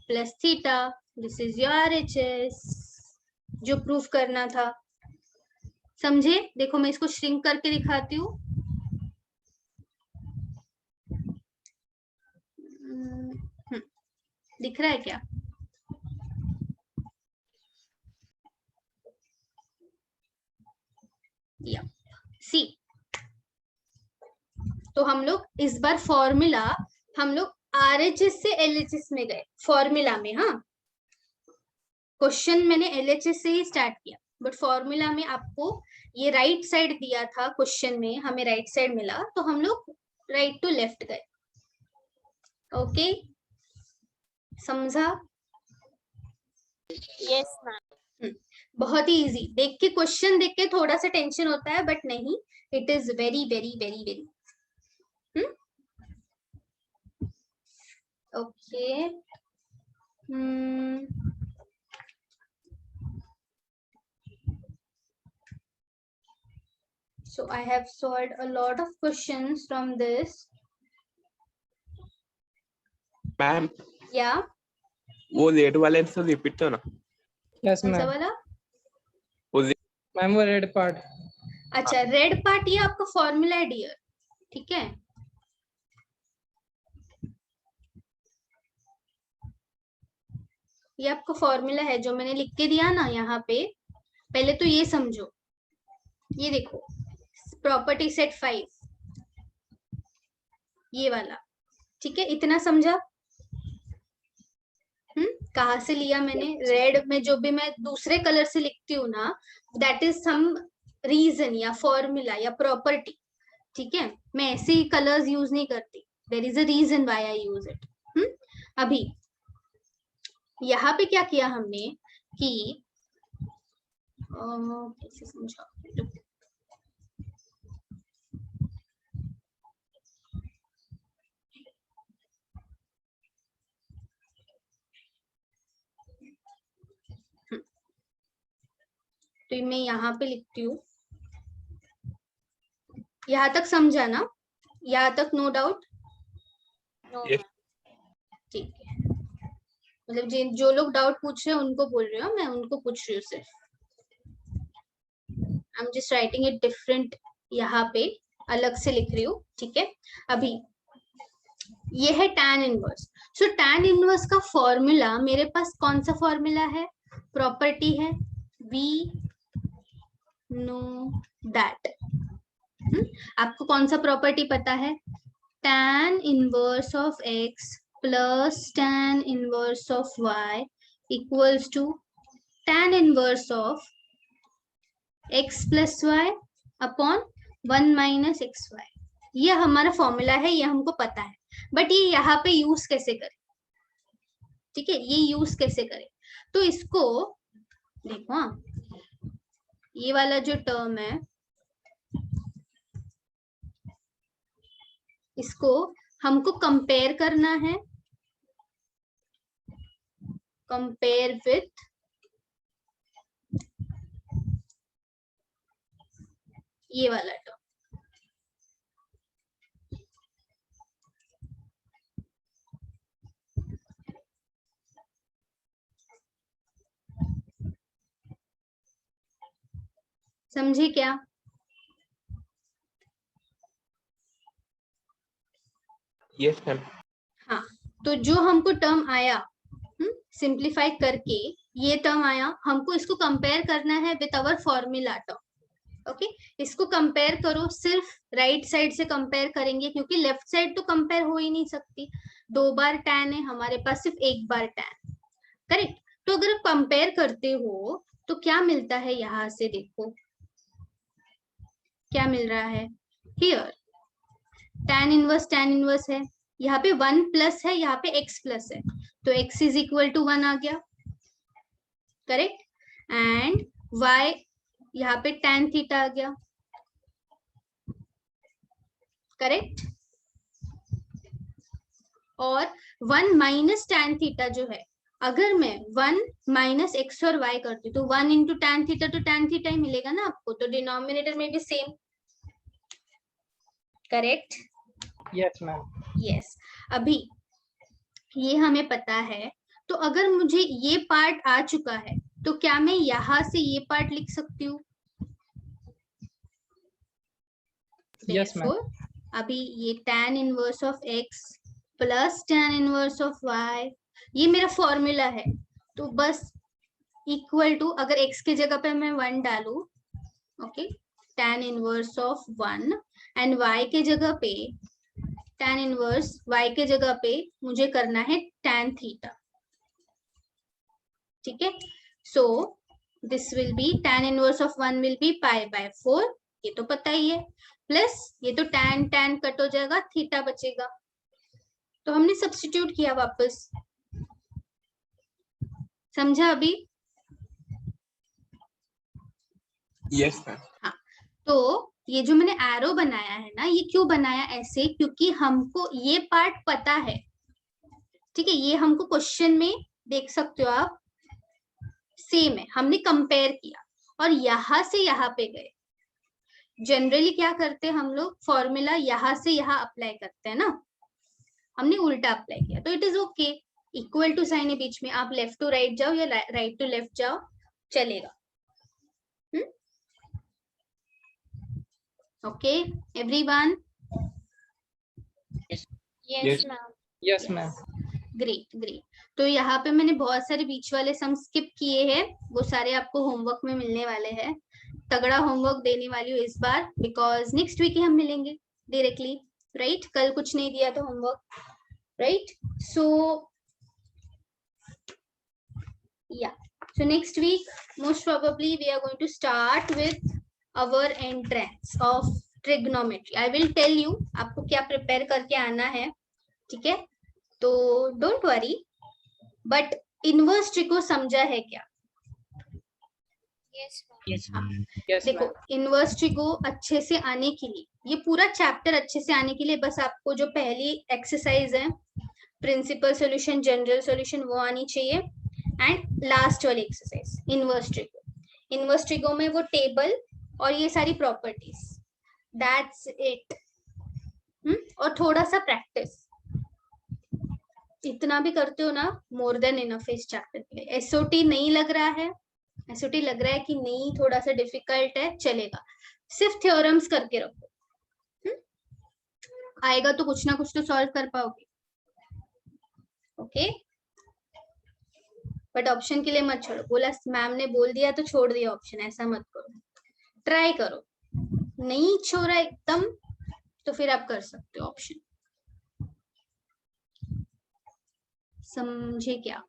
Plus theta. This is your RHS जो proof करना था. समझे? देखो मैं इसको श्रिंक करके दिखाती हूँ. दिख रहा है क्या? तो हम लोग इस बार फॉर्मूला हम लोग RHS से LHS में गए फॉर्मूला में। हाँ, क्वेश्चन मैंने LHS से ही स्टार्ट किया, बट फॉर्मूला में आपको ये राइट साइड दिया था क्वेश्चन में, हमें राइट साइड मिला तो हम लोग राइट टू लेफ्ट गए। ओके, समझा? Yes ma'am. बहुत ही इजी। देख के क्वेश्चन देख के थोड़ा सा टेंशन होता है, बट नहीं, it is very very very very. Okay, so I have solved a lot of questions from this. Ma'am या वो रेड वाले से रिपीट तो ना। Yes, कौन सा ma'am. वाला? Ma'am, वो red part. अच्छा, रेड पार्ट ये आपका फॉर्मूला है डियर, ठीक है। ये आपका फॉर्मूला है जो मैंने लिख के दिया ना यहाँ पे। पहले तो ये समझो, ये देखो प्रॉपर्टी सेट 5 ये वाला, ठीक है, इतना समझा? कहाँ से लिया मैंने? रेड में जो भी मैं दूसरे कलर से लिखती हूँ ना, दैट इज सम रीजन या फॉर्मूला या प्रॉपर्टी, ठीक है। मैं ऐसे ही कलर्स यूज नहीं करती, there is a reason why I use it. अभी यहाँ पे क्या किया हमने कि कैसे समझा, तो मैं यहाँ पे लिखती हूँ। यहाँ तक समझा ना? यहाँ तक नो डाउट? Yes. ठीक है, मतलब जो लोग डाउट पूछ रहे हैं उनको बोल रही हूँ, मैं उनको पूछ रही हूँ सिर्फ। I am just writing it different, यहाँ पे अलग से लिख रही हूँ, ठीक है। अभी ये है tan इनवर्स। सो tan इनवर्स का फॉर्मूला मेरे पास कौन सा फॉर्मूला है? प्रॉपर्टी है, वी नो दैट। आपको कौन सा प्रॉपर्टी पता है? tan inverse of x plus tan inverse of y equals to tan inverse of x plus y upon 1 minus x y. ये हमारा फॉर्मूला है, ये हमको पता है, बट ये यहाँ पे यूज कैसे करें? ठीक है, ये यूज कैसे करें? तो इसको देखो, हाँ, ये वाला जो टर्म है इसको हमको कंपेयर करना है, कंपेयर विथ ये वाला टर्म। समझे क्या? Yes ma'am. हाँ, तो जो हमको टर्म आया सिंप्लीफाई करके, ये टर्म आया, हमको इसको कंपेयर करना है with our formula term. Okay, इसको कंपेयर करो, सिर्फ राइट साइड से कंपेयर करेंगे क्योंकि लेफ्ट साइड तो कंपेयर हो ही नहीं सकती। 2 बार tan है, हमारे पास सिर्फ 1 बार tan, करेक्ट। तो अगर कंपेयर करते हो तो क्या मिलता है? यहाँ से देखो क्या मिल रहा है। हियर tan इनवर्स है, यहाँ पे 1 प्लस है, यहाँ पे x प्लस है, तो x इज इक्वल टू 1 आ गया, करेक्ट। एंड y यहाँ पे tan थीटा आ गया, करेक्ट। और 1 माइनस tan थीटा जो है, अगर मैं 1 माइनस x और y करती तो 1 इंटू tan थीटा, तो tan थीटा ही मिलेगा ना आपको, तो डिनोमिनेटर में भी same, correct. Yes, ma'am. Yes, अभी ये हमें पता है, तो अगर मुझे ये पार्ट आ चुका है तो क्या मैं यहाँ से ये पार्ट लिख सकती हूँ? Yes, ma'am. अभी ये tan inverse of x plus tan inverse of y, ये मेरा फॉर्मूला है, तो बस इक्वल टू, अगर x की जगह पे मैं 1 डालू, okay, tan inverse of 1 and y के जगह पे tan इनवर्स y के जगह पे मुझे करना है tan थीटा, ठीक है। So this will be tan inverse of 1 will be pi by 4, ये तो पता ही है, प्लस ये तो tan tan कट हो जाएगा, थीटा बचेगा, तो हमने सब्स्टिट्यूट किया वापस, समझा अभी? Yes, ma'am. हाँ, तो ये जो मैंने एरो बनाया है ना, ये क्यों बनाया ऐसे, क्योंकि हमको ये पार्ट पता है, ठीक है, ये हमको क्वेश्चन में देख सकते हो आप, सेम है, हमने कंपेयर किया और यहां से यहाँ पे गए। जनरली क्या करते हैं हम लोग, फॉर्मूला यहाँ से यहाँ अप्लाई करते हैं ना, हमने उल्टा अप्लाई किया, तो it is okay, equal to sine है बीच में, आप लेफ्ट टू राइट जाओ या राइट टू लेफ्ट जाओ, चलेगा। Okay everyone? Yes, Yes. ma'am. Yes, ma'am. Great great. तो यहाँ पे मैंने बहुत सारे बीच वाले सम स्किप किए हैं, वो सारे आपको होमवर्क में मिलने वाले हैं। तगड़ा होमवर्क देने वाली हूँ इस बार, बिकॉज नेक्स्ट वीक ही हम मिलेंगे डायरेक्टली, राइट? कल कुछ नहीं दिया तो homework, right? So yeah, so next week most probably we are going to start with our entrance of trigonometry. I will tell you आपको क्या प्रिपेयर करके आना है, ठीक है? तो डोंट वरी, बट इनवर्स ट्रिको समझा है क्या? Yes, ma'am. Yes, ma'am. Yes, देखो ma'am. इनवर्स ट्रिको अच्छे से आने के लिए, ये पूरा चैप्टर अच्छे से आने के लिए बस आपको जो पहली एक्सरसाइज है, प्रिंसिपल सॉल्यूशन, जनरल सॉल्यूशन, वो आनी चाहिए, एंड लास्ट वाली एक्सरसाइज इनवर्स ट्रिको। इनवर्स ट्रिको में वो टेबल और ये सारी प्रॉपर्टीज, दैट्स इट। और थोड़ा सा प्रैक्टिस, इतना भी करते हो ना, मोर देन इनफ इस चैप्टर के लिए। एसओटी नहीं लग रहा है, एसओटी लग रहा है कि नहीं थोड़ा सा डिफिकल्ट है, चलेगा, सिर्फ थ्योरम्स करके रखो, आएगा तो कुछ ना कुछ तो सॉल्व कर पाओगे, ओके? बट ऑप्शन के लिए मत छोड़ो, बोला मैम ने बोल दिया तो छोड़ दिया ऑप्शन, ऐसा मत करो, ट्राई करो, नहीं छोड़ा एकदम तो फिर आप कर सकते हो ऑप्शन, समझे क्या?